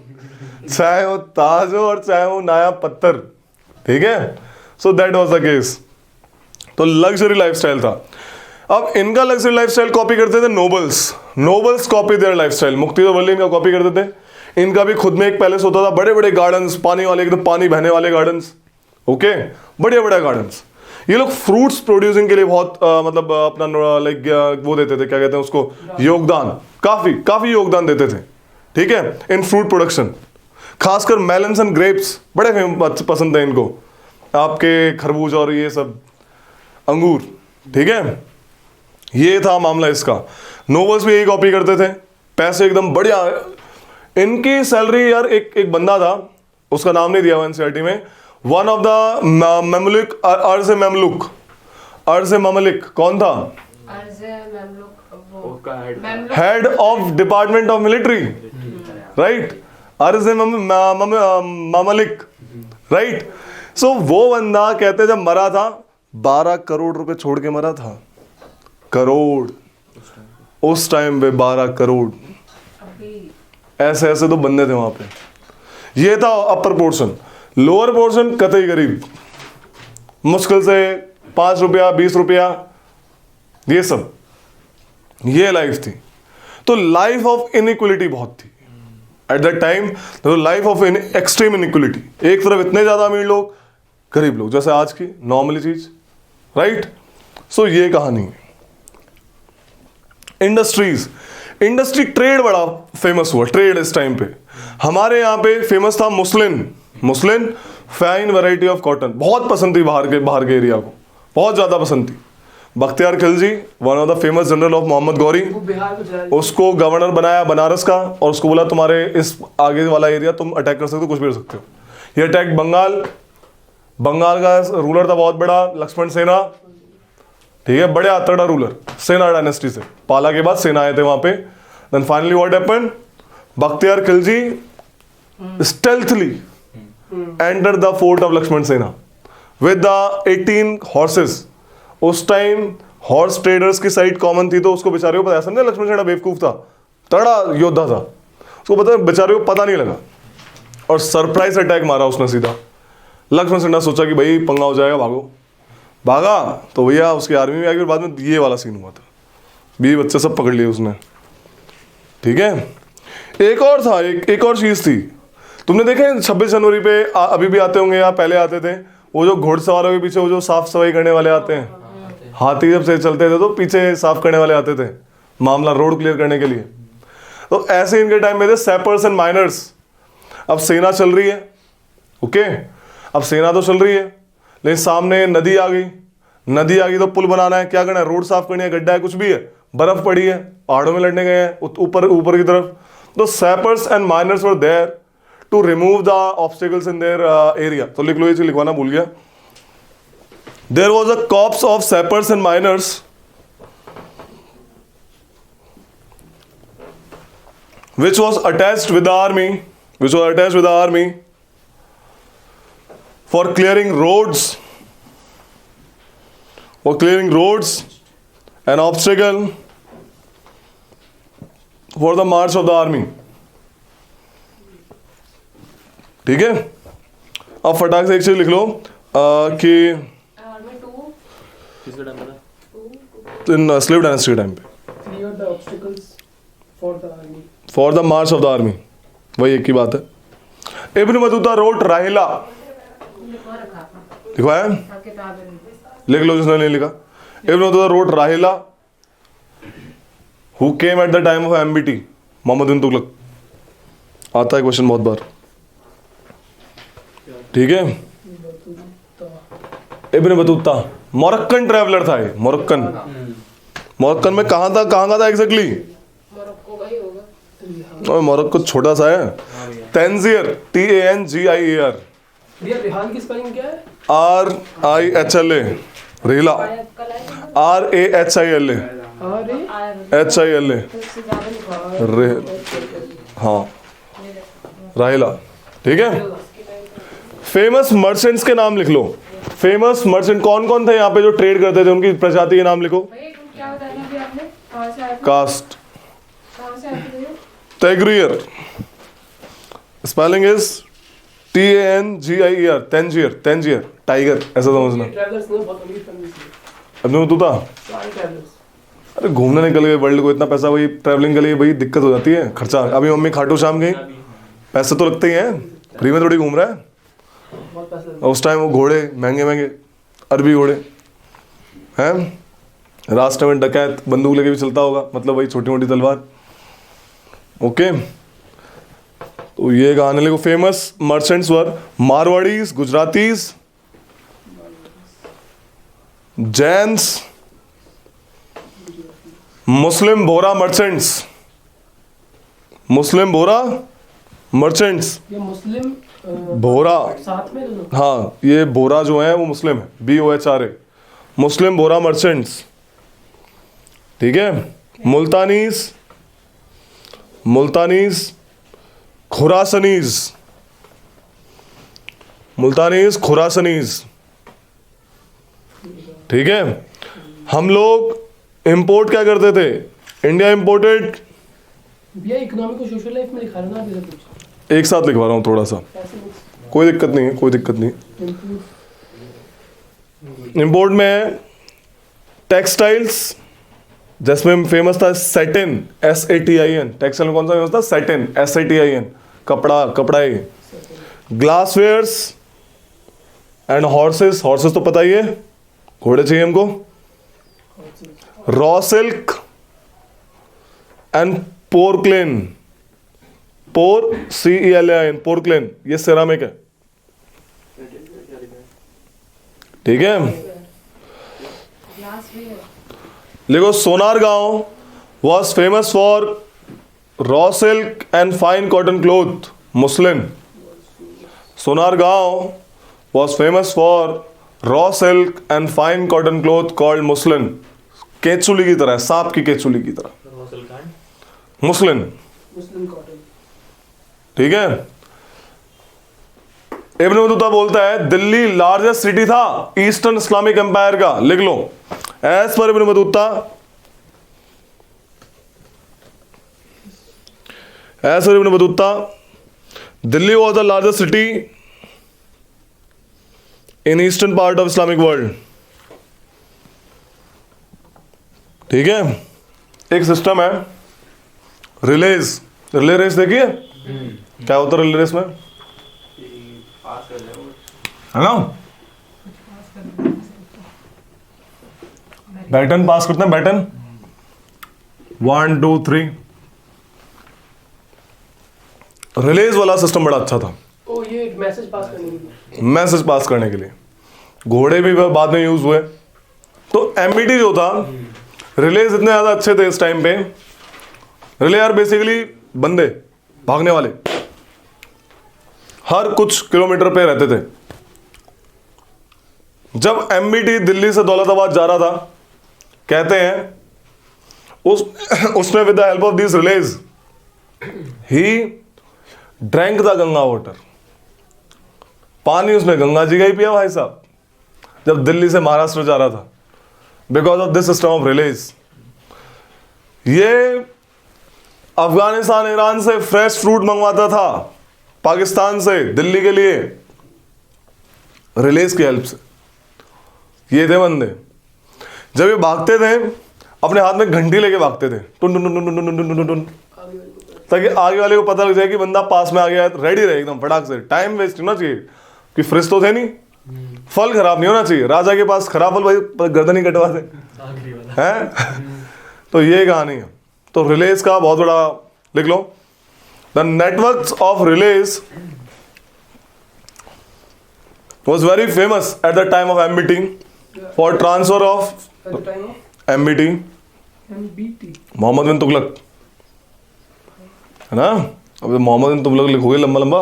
चाहे वो ताज हो, और चाहे वो नायाब पत्थर, ठीक है। So that was the case. तो लग्जरी लाइफस्टाइल था। अब इनका लग्जरी लाइफस्टाइल कॉपी करते थे नोबल्स कॉपी देयर लाइफस्टाइल। मुक्तिदोवल्ली इनका कॉपी करते थे। इनका भी खुद में एक पैलेस होता था, बड़े बड़े गार्डन्स, पानी वाले, एकदम पानी बहने वाले गार्डन्स, ओके, बढ़िया बड़ा गार्डन्स। ये लोग फ्रूट्स प्रोड्यूसिंग के लिए बहुत मतलब अपना लाइक वो देते थे, क्या कहते हैं उसको, योगदान, काफी योगदान देते थे, ठीक है, इन फ्रूट प्रोडक्शन। खासकर मेलन्स एंड ग्रेप्स बड़े पसंद है इनको, आपके खरबूज और ये सब अंगूर, ठीक है। ये था मामला इसका। नोबल्स भी यही कॉपी करते थे, पैसे एकदम बढ़िया। इनकी सैलरी यार, एक बंदा था, उसका नाम नहीं दिया हुआ NCERT में, वन ऑफ द ममलुक, अर्ज ममलिक, कौन था? Head of department of military, right, अर्ज ममलिक, राइट। सो वो बंदा कहते जब मरा था 12 करोड़ रुपए छोड़ के मरा था। करोड़ उस टाइम पे 12 करोड़, अभी ऐसे ऐसे तो बंदे थे वहां पे। ये था अपर पोर्शन। लोअर पोर्शन कतई गरीब, मुश्किल से 5 रुपया 20 रुपया, ये सब, ये लाइफ थी। तो लाइफ ऑफ इनइक्वलिटी बहुत थी एट दैट टाइम। तो लाइफ ऑफ एक्सट्रीम इनइक्वलिटी, एक तरफ इतने ज्यादा अमीर लोग, गरीब लोग, जैसे आज की नॉर्मली चीज, राइट। सो ये कहानी है। इंडस्ट्रीज, इंडस्ट्री, ट्रेड बड़ा फेमस हुआ। ट्रेड इस टाइम पे हमारे यहाँ पे फेमस था muslin fine variety of cotton, बहुत पसंद थी बाहर के एरिया को, बहुत ज्यादा पसंद थी। Bakhtiyar Khilji, one of the famous general of Mohammad Ghori, वो बिहार में चला उसको गवर्नर बनाया बनारस का, और उसको बोला तुम्हारे इस आगे वाला एरिया तुम अटैक कर सकते हो, कुछ भी कर सकते हो। ये अटैक बंगाल का रूलर था बहुत बड़ा, लक्ष्मण सेना, ठीक है, बड़े आतड़ा रूलर, सेना डायनेस्टी से, पाला के बाद सेना आए थे वहां पे। Then finally what happened, Bakhtiyar Khilji stealthily enter the fort of Lakshman Sena with the 18 horses. उस टाइम हॉर्स ट्रेडर्स की साइड कॉमन थी, तो उसको बेचारे को पता, समझे लक्ष्मण सेना बेवकूफ था, तगड़ा योद्धा था, उसको पता, बेचारे को पता नहीं लगा, और सरप्राइज अटैक मारा उसने सीधा। लक्ष्मण सेना सोचा कि भाई पंगा हो जाएगा, भागा तो भैया उसकी आर्मी में आ गई, और बाद में ये वाला सीन हुआ था, 20 बच्चे सब पकड़ लिए उसने, ठीक है। एक और था, एक और चीज थी, तुमने देखे 26 जनवरी पे अभी भी आते होंगे या पहले आते थे, वो जो घुड़सवारों के पीछे वो जो साफ सफाई करने वाले आते हैं, हाथी जब से चलते थे तो पीछे साफ करने वाले आते थे, मामला रोड क्लियर करने के लिए। तो ऐसे इनके टाइम में थे सैपर्स एंड माइनर्स। अब सेना चल रही है, ओके, अब सेना तो चल रही है, लेकिन सामने नदी आ गई तो पुल बनाना है, क्या करना है, रोड साफ करनी है, गड्ढा है, कुछ भी है, बर्फ पड़ी है, पहाड़ों में लड़ने गए हैं ऊपर की तरफ। तो sappers and miners were there to remove the obstacles in their area. तो लिख लो, ये चीज लिखवाना भूल गया। There was a corps of sappers and miners which was attached with the army for clearing roads an obstacle for the march of the army। ठीक है, अब फटाक से एक चीज लिख लो कि आर्मी 2 किसका टाइम था? इन स्लेव डायनेस्टी के टाइम पे clear the obstacles for the army। For the March of the army, वही एक ही बात है। इब्न बतूता रोट राहिला, लिखवा रखा आपने लिखवाया है? किताब में। लिख लो जिसने नहीं लिखा। Ibn Battuta wrote Rihla who came at the time of MBT, Muhammad bin Tughlaq, आता है क्वेश्चन बहुत बार, ठीक है। इब्न बतूता मोरक्कन ट्रैवलर था, ये मोरक्कन में कहाँ था एग्जैक्टली? मोरक्को का ही होगा। और मोरक्को छोटा सा है। तंजीर, TANGIER, भैया रिहान की स्पेलिंग क्या है? RIHLA, रेला, RAHILA, HILA, रे, हाँ, राहिला, ठीक है। फेमस मर्चेंट्स के नाम लिख लो। फेमस मर्चेंट कौन कौन थे यहाँ पे जो ट्रेड करते थे, उनकी प्रजाति के नाम लिखो। भैया क्या बताया अभी आपने, कहाँ से आए थे? कास्ट, कहाँ से आए थे भैया? तैग्रियर, spelling is TANGIER, Tangier, tiger, ऐसा समझना। ट्रैवलर्स ने बहुत अमीर फैमिली से, अब तू था, सारे ट्रैवलर्स। अरे घूमने निकल गए वर्ल्ड को, इतना पैसा, वही ट्रैवलिंग के लिए भाई दिक्कत हो जाती है, खर्चा। अभी मम्मी खाटू श्याम गई, पैसे तो लगते ही हैं, फ्री में थोड़ी घूम रहा है। बहुत पैसे और उस टाइम वो घोड़े महंगे अरबी घोड़े हैं, रास्ते में डकैत बंदूक लेके भी चलता होगा, मतलब वही छोटी मोटी तलवार, ओके। तो ये गाने लिखो। फेमस मर्चेंट्स वर मारवाड़ीज, गुजरातीज, जैन्स, मुस्लिम बोरा मर्चेंट्स, ये मुस्लिम बोरा, साथ में दोनों। हाँ ये बोरा जो है वो मुस्लिम है, BOHRA, मुस्लिम बोरा मर्चेंट्स, ठीक है। मुल्तानीज, खुरासनीज, मुल्तानीज, खुरासनीज। ठीक है, हम लोग इंपोर्ट क्या करते थे? इंडिया इंपोर्टेड, भैया इकोनॉमिक और सोशल लाइफ में लिखा है ना आप, इधर कुछ एक साथ लिखवा रहा हूं थोड़ा सा, ऐसे कुछ कोई दिक्कत नहीं है, कोई दिक्कत नहीं। इंपोर्ट में टेक्सटाइल्स, जिसमें फेमस था सैटिन, SATIN। टेक्सटाइल में कौन सा फेमस था? सैटिन, SATIN, कपड़ा, कपड़ाई। ग्लासवेयर्स एंड हॉर्सेस, हॉर्सेस तो पता ही है, घोड़े चाहिए हमको। Raw silk and porcelain, CELAIN, porcelain, ये सिरामिक है। ठीक है, ग्लास वेयर, देखो Sonargaon was famous for raw silk and fine cotton cloth, muslin. Sonargaon was famous for raw silk and fine cotton cloth called muslin. केचुली की तरह, सांप की केचुली की तरह, मुस्लिन। मुस्लिम कॉटन। ठीक है, इब्न बतूता बोलता है दिल्ली लार्जेस्ट सिटी था ईस्टर्न इस्लामिक एम्पायर का। लिख लो, as per Ibn Battuta, as per Ibn Battuta, Delhi was the largest city in eastern part of Islamic world. ठीक है, एक सिस्टम है रिलेज, रिले रेस देखिए, क्या होता है रिले रेस में? है ना, बैटन पास करते हैं, बैटन 1 2 3। रिलेज वाला सिस्टम बड़ा अच्छा था, ओ ये मैसेज पास करने के लिए। मैसेज पास करने के लिए। घोड़े भी बाद में यूज हुए। तो एमबीटी जो था, रिलेज इतने ज्यादा अच्छे थे इस टाइम पे। रिले यार बेसिकली बंदे भागने वाले, हर कुछ किलोमीटर पे रहते थे। जब एमबीटी दिल्ली से दौलताबाद जा रहा था, कहते हैं उसने with the help of this release he drank the Ganga water. पानी उसने गंगा जी का ही पिया भाई साहब, जब दिल्ली से महाराष्ट्र जा रहा था, because of this system of release. ये अफगानिस्तान, ईरान से फ्रेश फ्रूट मंगवाता था, पाकिस्तान से दिल्ली के लिए, रिलेज की हेल्प से। ये थे बंदे। जब ये भागते थे, अपने हाथ में घंटी लेके भागते थे, टुन टुन टुन टुन टुन टुन टुन टुन, ताकि आगे वाले को पता लग जाए कि बंदा पास में आ गया है, रेडी रहे एकदम फटाक से। टाइम वेस्ट होना चाहिए, कि फ्रिज तो थे नहीं, फल खराब नहीं होना चाहिए। राजा के पास खराब फल, भाई गर्दन ही कटवा दे, हैं? तो ये कहानी है। तो रिलेज का बहुत बड़ा, लिख लो, the networks of relays was very famous at the time of MBT for transfer of At the time of MBT, MBT। Muhammad bin Tughlaq, है ना? अब मोहम्मद बिन तुगलक लिखोगे लंबा लंबा,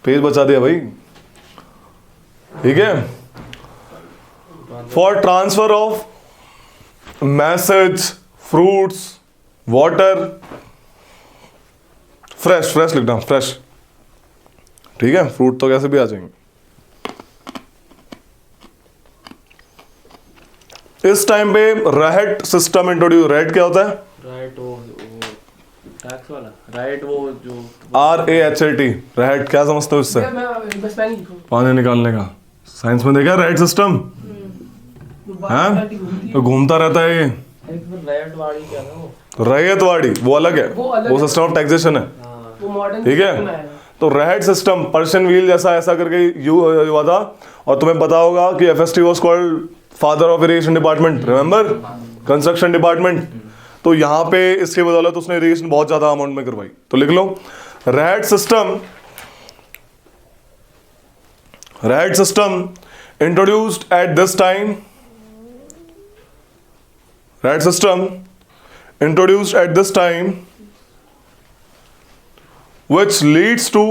पेज बचा दिया भाई। ठीक है, for transfer of message, fruits, water, fresh, fresh लिखना, फ्रेश। ठीक है, फ्रूट तो कैसे भी आ जाएंगे। इस टाइम पे रेट सिस्टम इंट्रोड्यूस। रेट क्या होता है? राइट, वो टैक्स वाला राइट, वो जो RAHAT, रेट क्या समझते हो इससे? भैया मैं बस पैन लिखूं। पानी निकालने का। साइंस में देखा रेट सिस्टम, तो हाँ? बात घूमती तो घूमता रहता है ये। राइट वाली क्या ना वो, रैयतवाड़ी वो अलग है, वो अलग वो है। सिस्टम ऑफ टैक्सेशन है। वो मॉडर्न ठीक है, तो रेट सिस्टम पर्शियन व्हील जैसा ऐसा करके हुआ था। और तुम्हें पता होगा कि FST was called father of irrigation department, remember, construction department. तो यहाँ पे इसके बदौलत उसने इरिगेशन बहुत ज्यादा अमाउंट में करवाई। तो लिख लो, rate system introduced at this time, rate system introduced at this time which leads to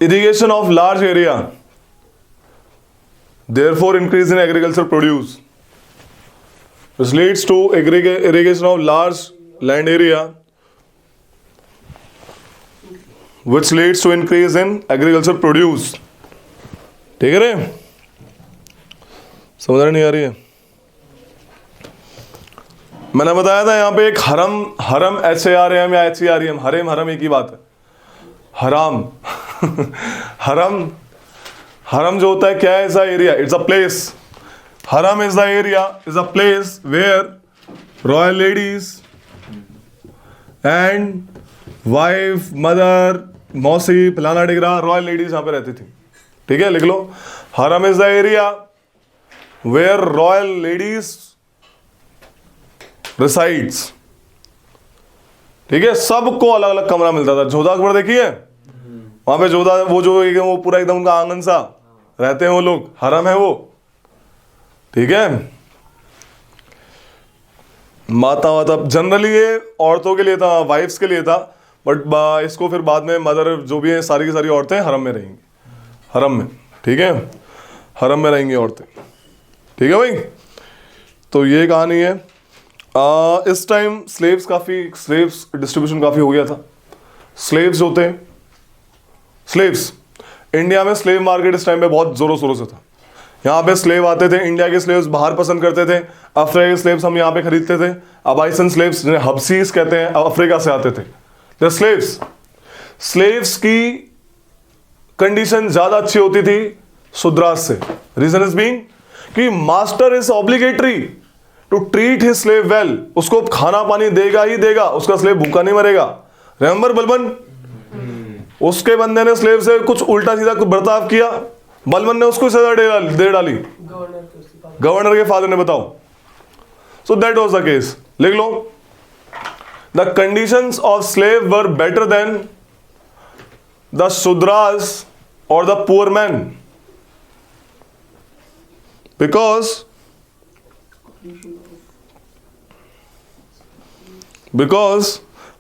irrigation of large area, Therefore, increase in agricultural produce, which leads to irrigation of large land area, which leads to increase in agricultural produce. ठीक है रे, समझ नहीं आ रही है? मैंने बताया था यहाँ पे एक हरम HARAM या HEREM, हरम एक ही बात है. हराम हरम जो होता है क्या है? Is a area, it's a place. Harem is the area, is a place where royal ladies and wife, mother, मौसी, फलाना डिगरा, रॉयल लेडीज यहाँ पे रहती थी. ठीक है, लिख लो. Harem is the area where royal ladies resides. ठीक है, सबको अलग अलग कमरा मिलता था. जोधा अकबर देखिए, वहां पे जोधा वो पूरा एकदम उनका आंगन सा रहते हैं वो लोग, हरम है वो. ठीक है, माता जनरली ये औरतों के लिए था, वाइफ्स के लिए था, बट इसको फिर बाद में मदर जो भी है सारी की सारी औरतें हरम में रहेंगी, हरम में. ठीक है, हरम में रहेंगी औरतें. ठीक है भाई, तो ये कहानी है. इस टाइम स्लेव्स डिस्ट्रीब्यूशन काफ़ी हो गया था. स्लेव्स होते हैं, स्लेव्स इंडिया में स्लेव मार्केट इस टाइम पे बहुत जोरों शोरों से था. यहाँ पे स्लेव आते थे, इंडिया के स्लेव्स बाहर पसंद करते थे, अफ्रीका के स्लेव्स हम यहाँ पे खरीदते थे. अबाइसन स्लेव्स जिन्हें हब्सीस कहते हैं, अफ्रीका से आते थे. द स्लेव्स की कंडीशन ज़्यादा अच्छी होती थी शूद्रास से. रीजन इज बीइंग कि master is obligatory to treat his slave well. उसको खाना पानी देगा ही देगा, उसका स्लेव भूखा नहीं मरेगा. रिमेंबर बलबन, उसके बंदे ने स्लेव से कुछ उल्टा सीधा बर्ताव किया, बलबन ने उसको सजा दे डाली, गवर्नर के फादर ने. बताओ. So that was the case. लिख लो. The conditions of slave were better than the Shudras और the poor man, because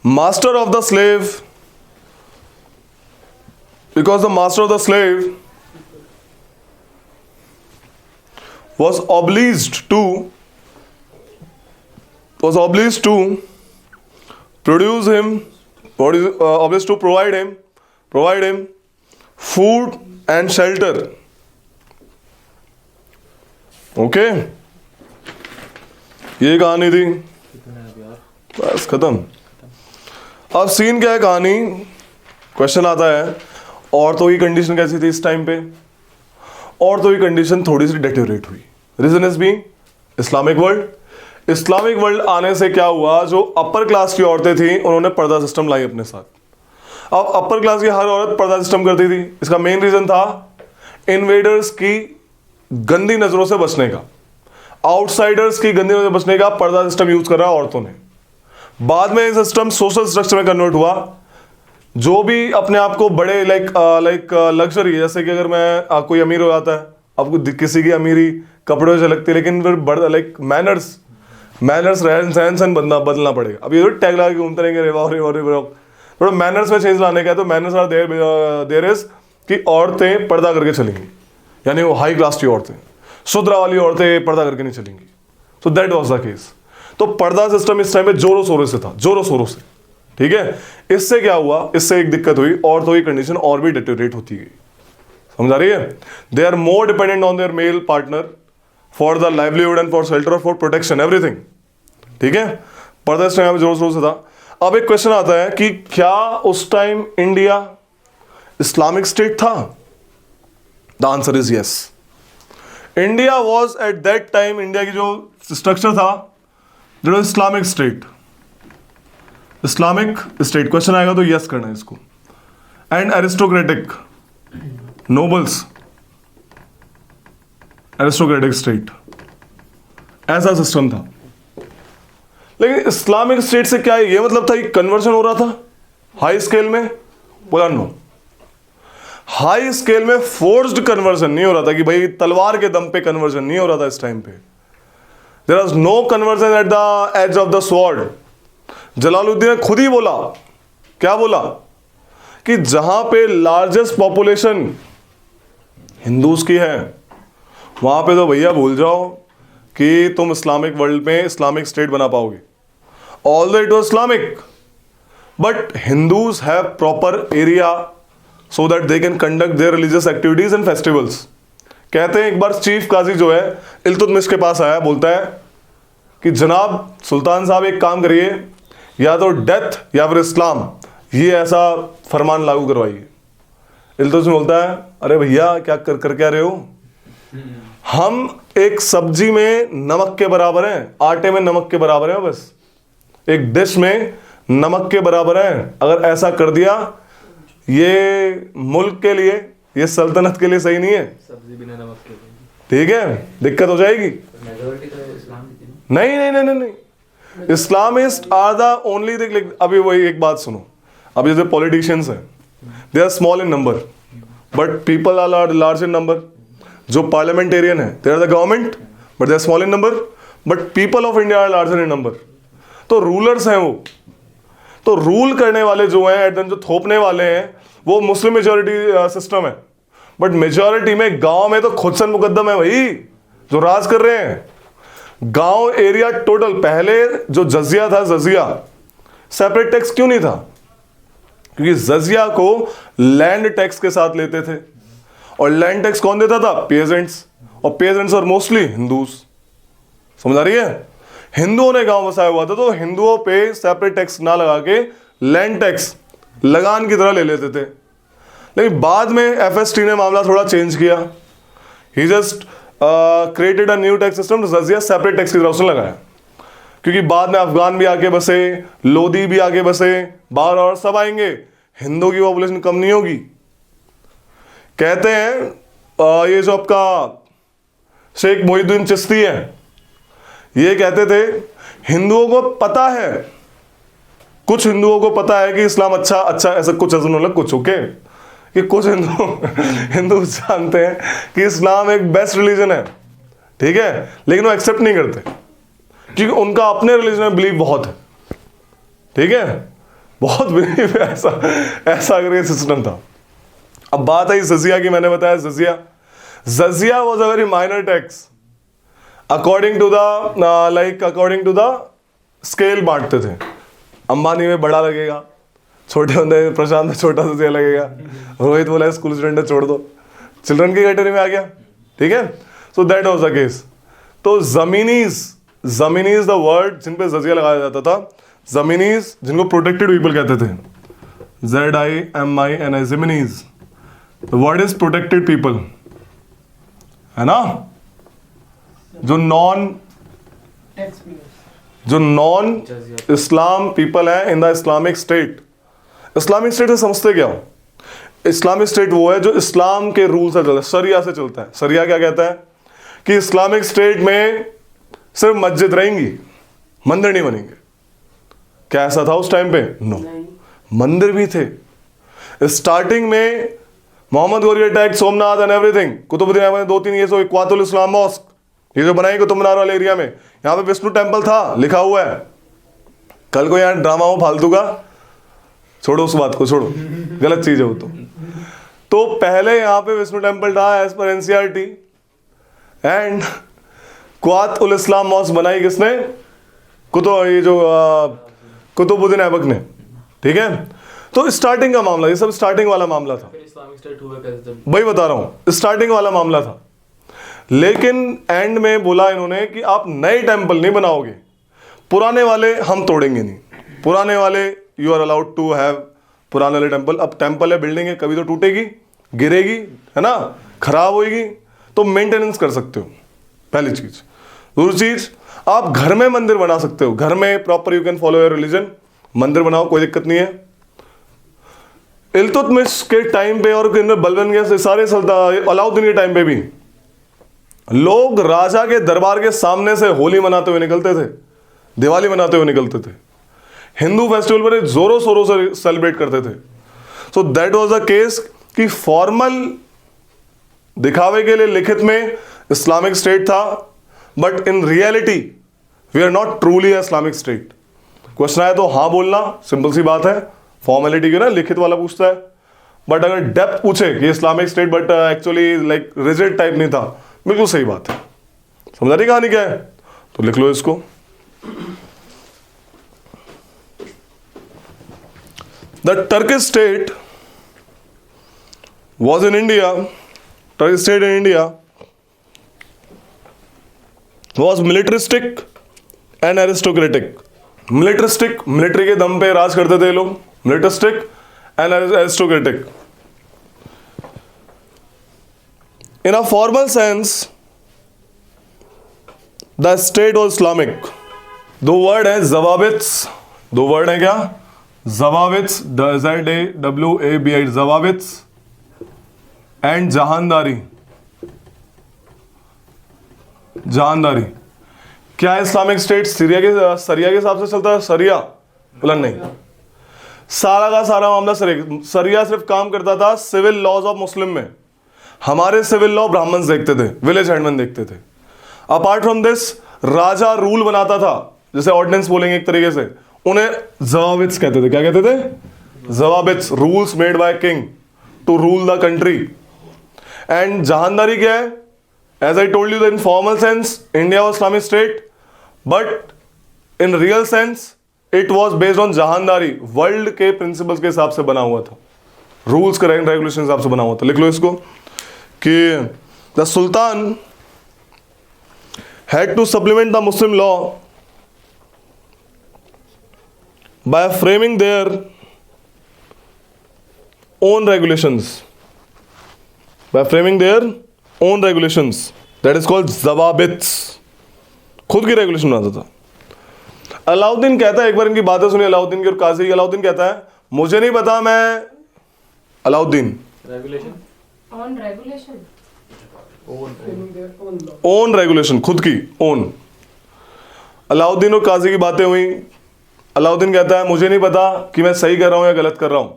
master of the slave, because the master of the slave was obliged to produce him, obliged to provide him food and shelter. Okay, ये कहानी थी, बस खत्म. अब scene क्या है कहानी? क्वेश्चन आता है औरतों की कंडीशन कैसी थी इस टाइम पे? औरतों की कंडीशन थोड़ी सी डिटेरियोरेट हुई. Reason is being Islamic world. Islamic world आने से क्या हुआ, जो अपर क्लास की औरतें थी उन्होंने पर्दा सिस्टम लाई अपने साथ. अब अपर क्लास की हर औरत पर्दा सिस्टम करती थी. इसका मेन रीजन था इन्वेडर्स की गंदी नजरों से बचने का, आउटसाइडर्स की गंदी नजरों से बचने का पर्दा सिस्टम यूज कर रहा औरतों ने. बाद में ये सिस्टम सोशल स्ट्रक्चर में कन्वर्ट हुआ. जो भी अपने आप को बड़े लाइक लग्जरी, जैसे कि अगर मैं कोई अमीर हो जाता है, आपको किसी की अमीरी कपड़ों से लगती है, लेकिन फिर लाइक मैनर्स रहन सहन बदलना पड़ेगा. अब ये टैग लगा के घूमते रहेंगे थोड़ा मैनर्स में चेंज लाने का है. तो मैनर्स आर देयर इज कि औरतें पर्दा करके चलेंगी, यानी वो हाई क्लास की औरतें, शूद्रा वाली औरतें पर्दा करके नहीं चलेंगी. सो दैट वाज द केस. तो पर्दा सिस्टम इस टाइम पे जोरों शोरों से था, जोरों शोरों से. ठीक है, इससे क्या हुआ, इससे एक दिक्कत हुई, औरतों की कंडीशन और भी डिटेरियोरेट होती गई. समझ आ रही है? They are more dependent on their male partner for the livelihood and for shelter, for protection, everything. ठीक है, पर्दा इस टाइम जोरों शोरों से था. अब एक क्वेश्चन आता है कि क्या उस टाइम इंडिया इस्लामिक स्टेट था? The answer is yes. India was at that time, India की जो स्ट्रक्चर था, जो इस्लामिक स्टेट. क्वेश्चन आएगा तो यस करना है इसको. And aristocratic, nobles, aristocratic state, ऐसा सिस्टम था. लेकिन इस्लामिक स्टेट से क्या है, ये मतलब था कि कन्वर्जन हो रहा था हाई स्केल में? बोला नो. हाई स्केल में फोर्स्ड कन्वर्जन नहीं हो रहा था कि भाई तलवार के दम पे कन्वर्जन नहीं हो रहा था इस टाइम पे. There was no conversion at the edge of the sword. Jalaluddin ने खुद ही बोला, क्या बोला, कि जहां पे लार्जेस्ट पॉपुलेशन हिंदूज की है वहां पे तो भैया भूल जाओ कि तुम इस्लामिक वर्ल्ड में इस्लामिक स्टेट बना पाओगे। All the it was Islamic, but Hindus have proper area so that they can conduct their religious activities and festivals. कहते हैं एक बार चीफ काजी जो है इल्तुतमिश के पास आया, बोलता है कि जनाब सुल्तान साहब एक काम करिए, या तो डेथ या फिर इस्लाम, ये ऐसा फरमान लागू करवाइए। इल्तुतमिश बोलता है अरे भैया क्या कर क्या रहे हो, हम एक सब्जी में नमक के बराबर हैं, आटे में नमक के बराबर हैं, बस एक डिश में नमक के बराबर हैं। अगर ऐसा कर दिया ये मुल्क के लिए, ये सल्तनत के लिए सही नहीं है, सब्जी बिना नमक के। ठीक है, दिक्कत हो जाएगी। मेजोरिटी तो इस्लाम की थी ना। नहीं नहीं नहीं नहीं नहीं, इस्लामिस्ट आर द ओनली। अभी वही एक बात सुनो, अब जैसे पॉलिटिशियंस हैं, they are small in number but people are large in number. जो पार्लियामेंटेरियन है they are the government but they are small in number, but people of India are larger in number. तो rulers हैं वो, तो rule करने वाले जो हैं, जो थोपने वाले हैं, वो मुस्लिम मेजोरिटी सिस्टम है। बट मेजोरिटी में गांव में तो खुद सन मुकद्दम है भाई, जो राज कर रहे हैं। गांव एरिया टोटल, पहले जो जजिया था, जजिया सेपरेट टैक्स क्यों नहीं था? क्योंकि जजिया को लैंड टैक्स के साथ लेते थे, और लैंड टैक्स कौन देता था? पेजेंट्स, और पेजेंट्स और मोस्टली हिंदूज। समझ आ रही है? हिंदुओं ने गांव बसाया हुआ था, तो हिंदुओं पे सेपरेट टैक्स ना लगा के लैंड टैक्स लगान की तरह ले लेते थे। लेकिन बाद में एफएसटी ने मामला थोड़ा चेंज किया, he just created a new tax system, जजिया सेपरेट टैक्स की तरह उसने लगाया। क्योंकि बाद में अफगान भी आके बसे, लोधी भी आके बसे, बाहर और सब आएंगे, हिंदुओं की पॉपुलेशन कम नहीं होगी। कहते हैं ये जो आपका शेख मोहिउद्दीन चिश्ती है, ये कहते थे हिंदुओं को पता है, कुछ हिंदुओं को पता है कि इस्लाम अच्छा ऐसा कुछ कुछ ओके, कि कुछ हिंदू जानते हैं कि इस्लाम एक बेस्ट रिलीजन है, ठीक है, लेकिन वो एक्सेप्ट नहीं करते क्योंकि उनका अपने रिलीजन में बिलीव बहुत है, ठीक है, बहुत बिलीव है, ऐसा करके सिस्टम था। अब बात आई जजिया की, मैंने बताया जजिया was a very minor tax according to the scale बांटते थे। अंबानी में बड़ा लगेगा, छोटे होंगे प्रशांत में छोटा जजिया लगेगा, रोहित बोला स्कूल स्टूडेंट है छोड़ दो, चिल्ड्रन की कैटेगरी में आ गया, ठीक है। So that was the case. तो जमीनीज द वर्ड जिन पे जजिया लगाया जाता था, जमीनीज जिनको प्रोटेक्टेड पीपल कहते थे, ZIMINI, ज़मीनीज, the word is protected people, है ना। जो नॉन इस्लाम पीपल है in the Islamic state. Islamic state से समझते क्या हो? इस्लामिक स्टेट वो है जो इस्लाम के रूल से चलता है, शरिया से चलता है। शरिया क्या कहता है कि इस्लामिक स्टेट में सिर्फ मस्जिद रहेंगी, मंदिर नहीं बनेंगे। क्या ऐसा था उस टाइम पे? नो, मंदिर भी थे। स्टार्टिंग में Mohammad Ghori attack Somnath and everything, Qutbuddin Aibak ने 2-3 ये सो क्वातुल इस्लाम मॉस्क ये जो बनाई कुतुब मीनार वाले एरिया में, यहाँ पे विष्णु टेम्पल था, लिखा हुआ है। कल को यहाँ ड्रामा हो फालतू का, छोड़ो उस बात को, छोड़ो, गलत चीज है वो। तो पहले यहाँ पे विष्णु टेम्पल था as per NCERT, and Quwwat ul Islam mosque बनाई किसने? कुतुबुद्दीन ऐबक ने, ठीक है। तो स्टार्टिंग का मामला, ये सब स्टार्टिंग वाला मामला था, फिर इस्लामिक स्टेट हुआ कैसे? वही बता रहा हूं, स्टार्टिंग वाला मामला था। लेकिन एंड में बोला इन्होंने कि आप नए टेंपल नहीं बनाओगे, पुराने वाले हम तोड़ेंगे नहीं, पुराने वाले you are allowed to have पुराने वाले टेंपल। अब टेंपल है, बिल्डिंग है, कभी तो टूटेगी, गिरेगी, है ना, खराब होगी, तो मेंटेनेंस कर सकते हो, पहली चीज। दूसरी चीज, आप घर में मंदिर बना सकते हो, घर में proper you can follow your religion, मंदिर बनाओ, कोई दिक्कत नहीं है। इल्तुतमिश के टाइम पे और बलबन के सारे अलाउद्दीन के टाइम पे भी लोग राजा के दरबार के सामने से होली मनाते हुए निकलते थे, दिवाली मनाते हुए निकलते थे, हिंदू फेस्टिवल पर जोरों शोरों से सेलिब्रेट करते थे। So that was the case कि फॉर्मल दिखावे के लिए लिखित में इस्लामिक स्टेट था, but in reality we are not truly Islamic state. Question आया तो हाँ बोलना, सिंपल सी बात है, फॉर्मेलिटी की ना लिखित वाला पूछता है। बट अगर डेप्थ पूछे कि Islamic state but actually like rigid type नहीं था, बिल्कुल सही बात है। समझा रही कहानी क्या है? तो लिख लो इसको। The Turkish state was in India, Turkish state in India was militaristic and aristocratic. Militaristic, military के दम पे राज करते थे ये लोग, militaristic and aristocratic. In a formal sense, the state was Islamic. दो वर्ड है ज़वाबित्स, दो वर्ड है क्या? ज़वाबित्स, ZAWABI, ज़वाबित्स एंड जहानदारी। जहानदारी क्या है? इस्लामिक स्टेट सरिया के हिसाब से चलता है। सरिया बोला नहीं, सारा का सारा मामला सरिया सिर्फ काम करता था सिविल लॉज ऑफ मुस्लिम में। हमारे सिविल लॉ ब्राह्मण्स देखते थे, विलेज हेडमैन देखते थे। Apart from this Raja rule बनाता था, जैसे ऑर्डिनेंस बोलेंगे एक तरीके से, उन्हें जवाबित्स कहते थे। क्या कहते थे? जवाबित्स, rules made by king to rule the country. And जहानदारी क्या है? As I told you in formal sense India was Islamic state, but in real sense it was based on जहानदारी, वर्ल्ड के प्रिंसिपल्स के हिसाब से बना हुआ था, रूल्स के रेगुलेशन हिसाब से बना हुआ था। लिख लो इसको कि the sultan had to supplement the Muslim law by framing their own regulations. By framing their own regulations. That is called ज़वाबित्स। खुद की रेगुलेशन बनाता था। अलाउद्दीन कहता है, एक बार इनकी बातें सुनिए अलाउद्दीन की और काजी की। अलाउद्दीन कहता है मुझे नहीं पता, मैं Alauddin regulation, on regulation, own regulation, खुद की ओन। अलाउद्दीन और काजी की बातें हुई। अलाउद्दीन कहता है मुझे नहीं पता कि मैं सही कर रहा हूं या गलत कर रहा हूं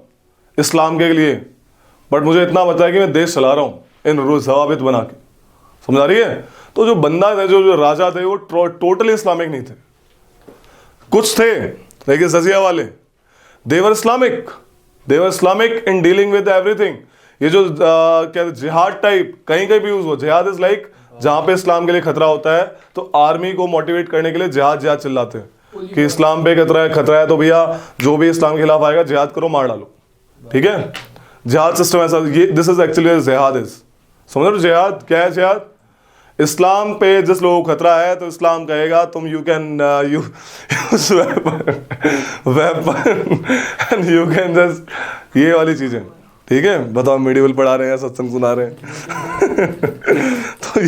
इस्लाम के लिए, बट मुझे इतना पता है कि मैं देश चला रहा हूं इन ज़वाबित बना के। समझ रही है? तो जो बंदा थे, जो राजा थे, वो टोटली इस्लामिक नहीं थे। कुछ थे लेकिन जजिया वाले, they were Islamic in dealing with everything. ये जो क्या जिहाद टाइप कहीं कहीं भी यूज हो, जिहाद इज लाइक जहां पे इस्लाम के लिए खतरा होता है तो आर्मी को मोटिवेट करने के लिए जिहाद चिल्लाते हैं कि इस्लाम पे खतरा है तो भैया जो भी इस्लाम के खिलाफ आएगा जिहाद करो, मार डालो। ठीक है, जिहाद सिस्टम ऐसा, ये दिस इज एक्चुअली जिहाद इज। समझ रहे हो जिहाद क्या है? जिहाद इस्लाम पे जिस लोगों को खतरा है तो इस्लाम कहेगा तुम you can use weapon and you can just, ये वाली चीजें। ठीक है, बताओ मेडिवल पढ़ा रहे हैं, सत्संग सुना रहे हैं तो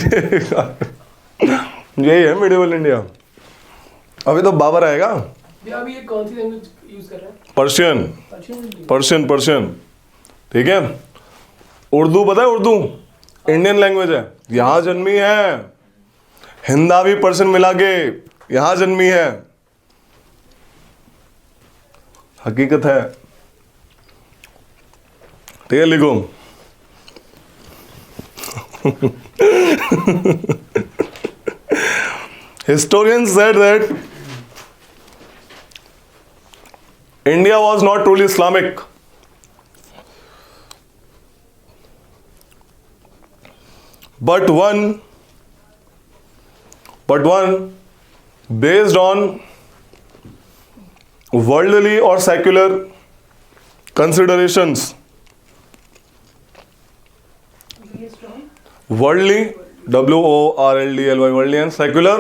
यही है मेडिवल इंडिया। अभी तो बाबर आएगा। अभी ये कौन सी लैंग्वेज यूज कर रहा है? पर्शियन। ठीक है, उर्दू पता है? उर्दू इंडियन लैंग्वेज है, यहां जन्मी है। हिंदावी पर्शियन मिला के यहां जन्मी है, हकीकत है। ठीक है, लिखो historians said that India was not truly Islamic, but one based on worldly or secular considerations. Worldly, WORLDLY, worldly and secular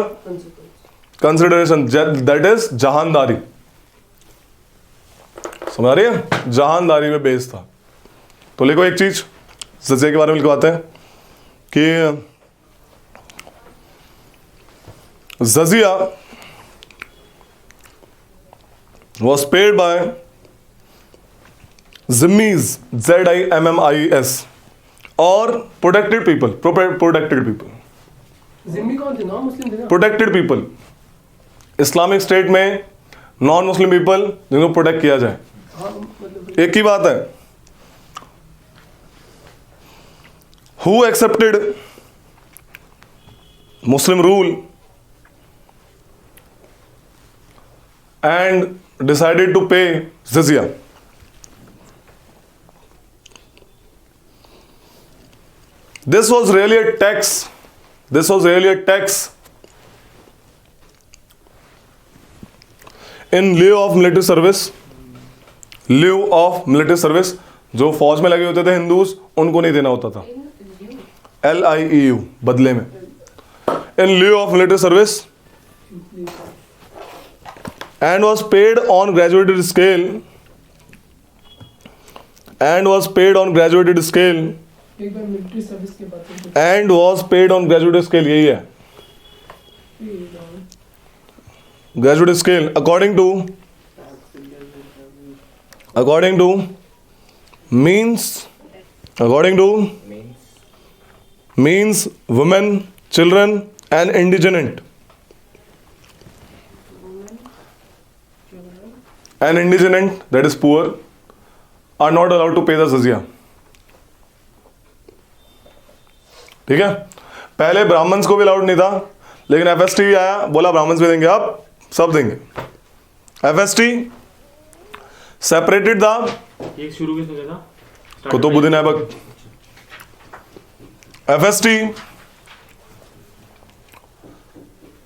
consideration, that is जहानदारी। समझ रही है? जहानदारी में बेस था। तो लिखो एक चीज जजिया के बारे में लिखवाते हैं कि जजिया was paid by zimmis, ZIMMIS, और प्रोटेक्टेड पीपल। जिम्मी कौन थे? नॉन मुस्लिम थे ना? प्रोटेक्टेड पीपल, इस्लामिक स्टेट में नॉन मुस्लिम पीपल जिनको प्रोटेक्ट किया जाए। हाँ, मतलब एक ही बात है, who accepted Muslim rule and decided to pay जिजिया। This was really a tax this was really a tax in lieu of military service. Lieu of military service, जो फौज में लगे होते थे हिंदूज, उनको नहीं देना होता था. LIEU, बदले में. In lieu of military service and was paid on graduated scale and was paid on graduated scale एक बार मिलिट्री सर्विस के बाद फिर and was paid on graduated scale, यही है graduated scale according to means women, children and indigent that is poor are not allowed to pay the jizya. ठीक है, पहले Brahmins को भी अलाउड नहीं था, लेकिन FST आया, बोला ब्राह्मण्स भी देंगे, आप सब देंगे. FST सेपरेटेड द ये शुरू किसने किया था? Qutbuddin Aibak. FST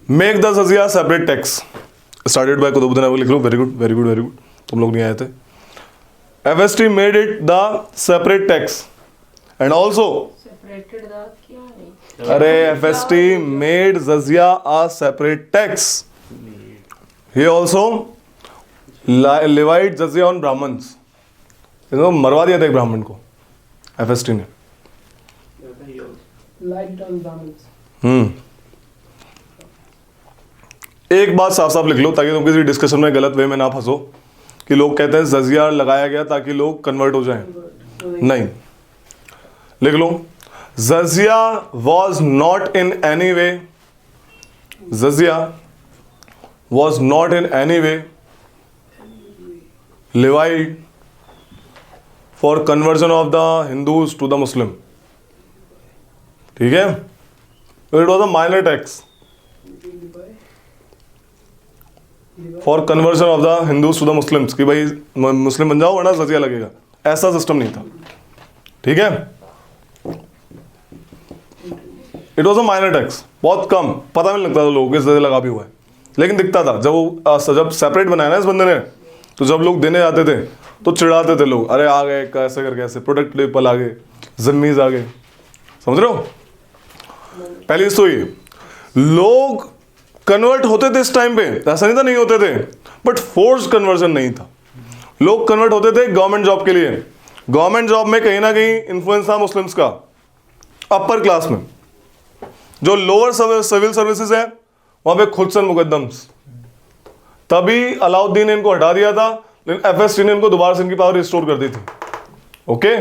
make the जजिया separate tax, started by Qutbuddin Aibak. लिख लो, very good very good very good, तुम लोग नहीं आए थे. FST made it the separate tax and also, separated the क्या नहीं. अरे FST मेड जजिया a separate tax. He also levied जजिया on ब्राह्मण्स. इनको मरवा दिया था एक ब्राह्मण को FST ने. Light on Brahmins. एक बात साफ साफ लिख लो ताकि तुम किसी डिस्कशन में गलत वे में ना फंसो कि लोग कहते हैं जजिया लगाया गया ताकि लोग कन्वर्ट हो जाएं. नहीं, लिख लो, जजिया was not in any way, जजिया was not in any way levied for conversion of the Hindus to the Muslim. ठीक है, it was a minor tax for conversion of the Hindus to the Muslims, कि भाई मुस्लिम बन जाओ वरना जजिया लगेगा. ऐसा सिस्टम नहीं था. ठीक है, it was a minor tax. बहुत कम, पता नहीं लगता था लोगों को जजिया लगा भी हुआ है, लेकिन दिखता था. जब सेपरेट बनाया ना इस बंदे ने, तो जब लोग देने जाते थे तो चिढ़ाते थे लोग, अरे आ गए कैसे करके, ऐसे प्रोटेक्ट पीपल आ गए, जिम्मीज आ गए. समझ रहे हो? पहली चीज तो ये, लोग कन्वर्ट होते थे इस टाइम पे, ऐसा नहीं था नहीं होते थे, बट फोर्स कन्वर्जन नहीं था. लोग कन्वर्ट होते थे गवर्नमेंट जॉब के लिए. गवर्नमेंट जॉब में कहीं ना कहीं इन्फ्लुएंस था मुस्लिम्स का अपर क्लास में. जो लोअर सिविल सर्विसेज है वहां पे खुद सन मुकद्दम्स. तभी अलाउद्दीन ने इनको हटा दिया था, लेकिन FST ने इनको दोबारा से इनकी पावर रिस्टोर कर दी थी. ओके,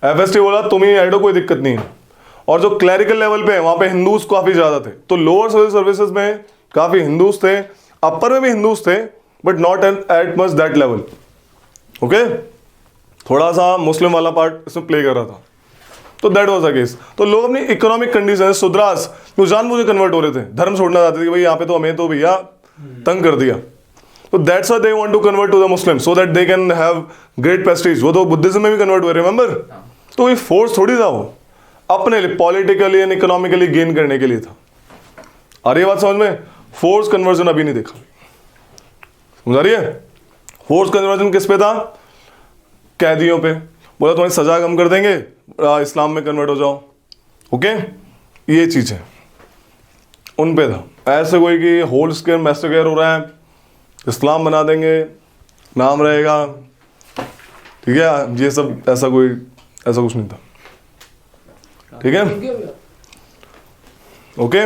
FST बोला तुम ही ऐड हो, कोई दिक्कत नहीं है. और जो क्लैरिकल लेवल पे है वहां पे हिंदूज काफी ज्यादा थे, तो लोअर सिविल सर्विसेज में काफी हिंदूज थे, अपर में भी हिंदूज थे, but not at much that level. Okay, थोड़ा सा मुस्लिम वाला पार्ट इसमें प्ले कर रहा था. तो दैट वाज द केस. तो लोग अपनी इकोनॉमिक कंडीशन, सुद्रास, जो जानबूझे कन्वर्ट हो रहे थे, धर्म छोड़ना चाहते थे कि भाई यहाँ पे तो हमें तो भैया तंग कर दिया. तो that's why they want to convert to the Muslim so that they can have great prestige. वो तो बुद्धिज्म में भी कन्वर्ट हुए, रिमेंबर. तो ये फोर्स थोड़ी था, वो अपने लिए पॉलिटिकली एंड इकोनॉमिकली गेन करने के लिए था. आ रही है बात समझ में? फोर्स कन्वर्जन अभी नहीं देखा. समझ आ रही है? फोर्स कन्वर्जन किस पे था? कैदियों पे. बोला तुम्हारी सजा कम कर देंगे, इस्लाम में कन्वर्ट हो जाओ. ओके, ये चीज है, उन पे था. ऐसे कोई कि होल स्केयर मैसेकेयर हो रहा है, इस्लाम बना देंगे, नाम रहेगा, ठीक है, ये सब ऐसा कुछ नहीं था. ठीक है, ओके.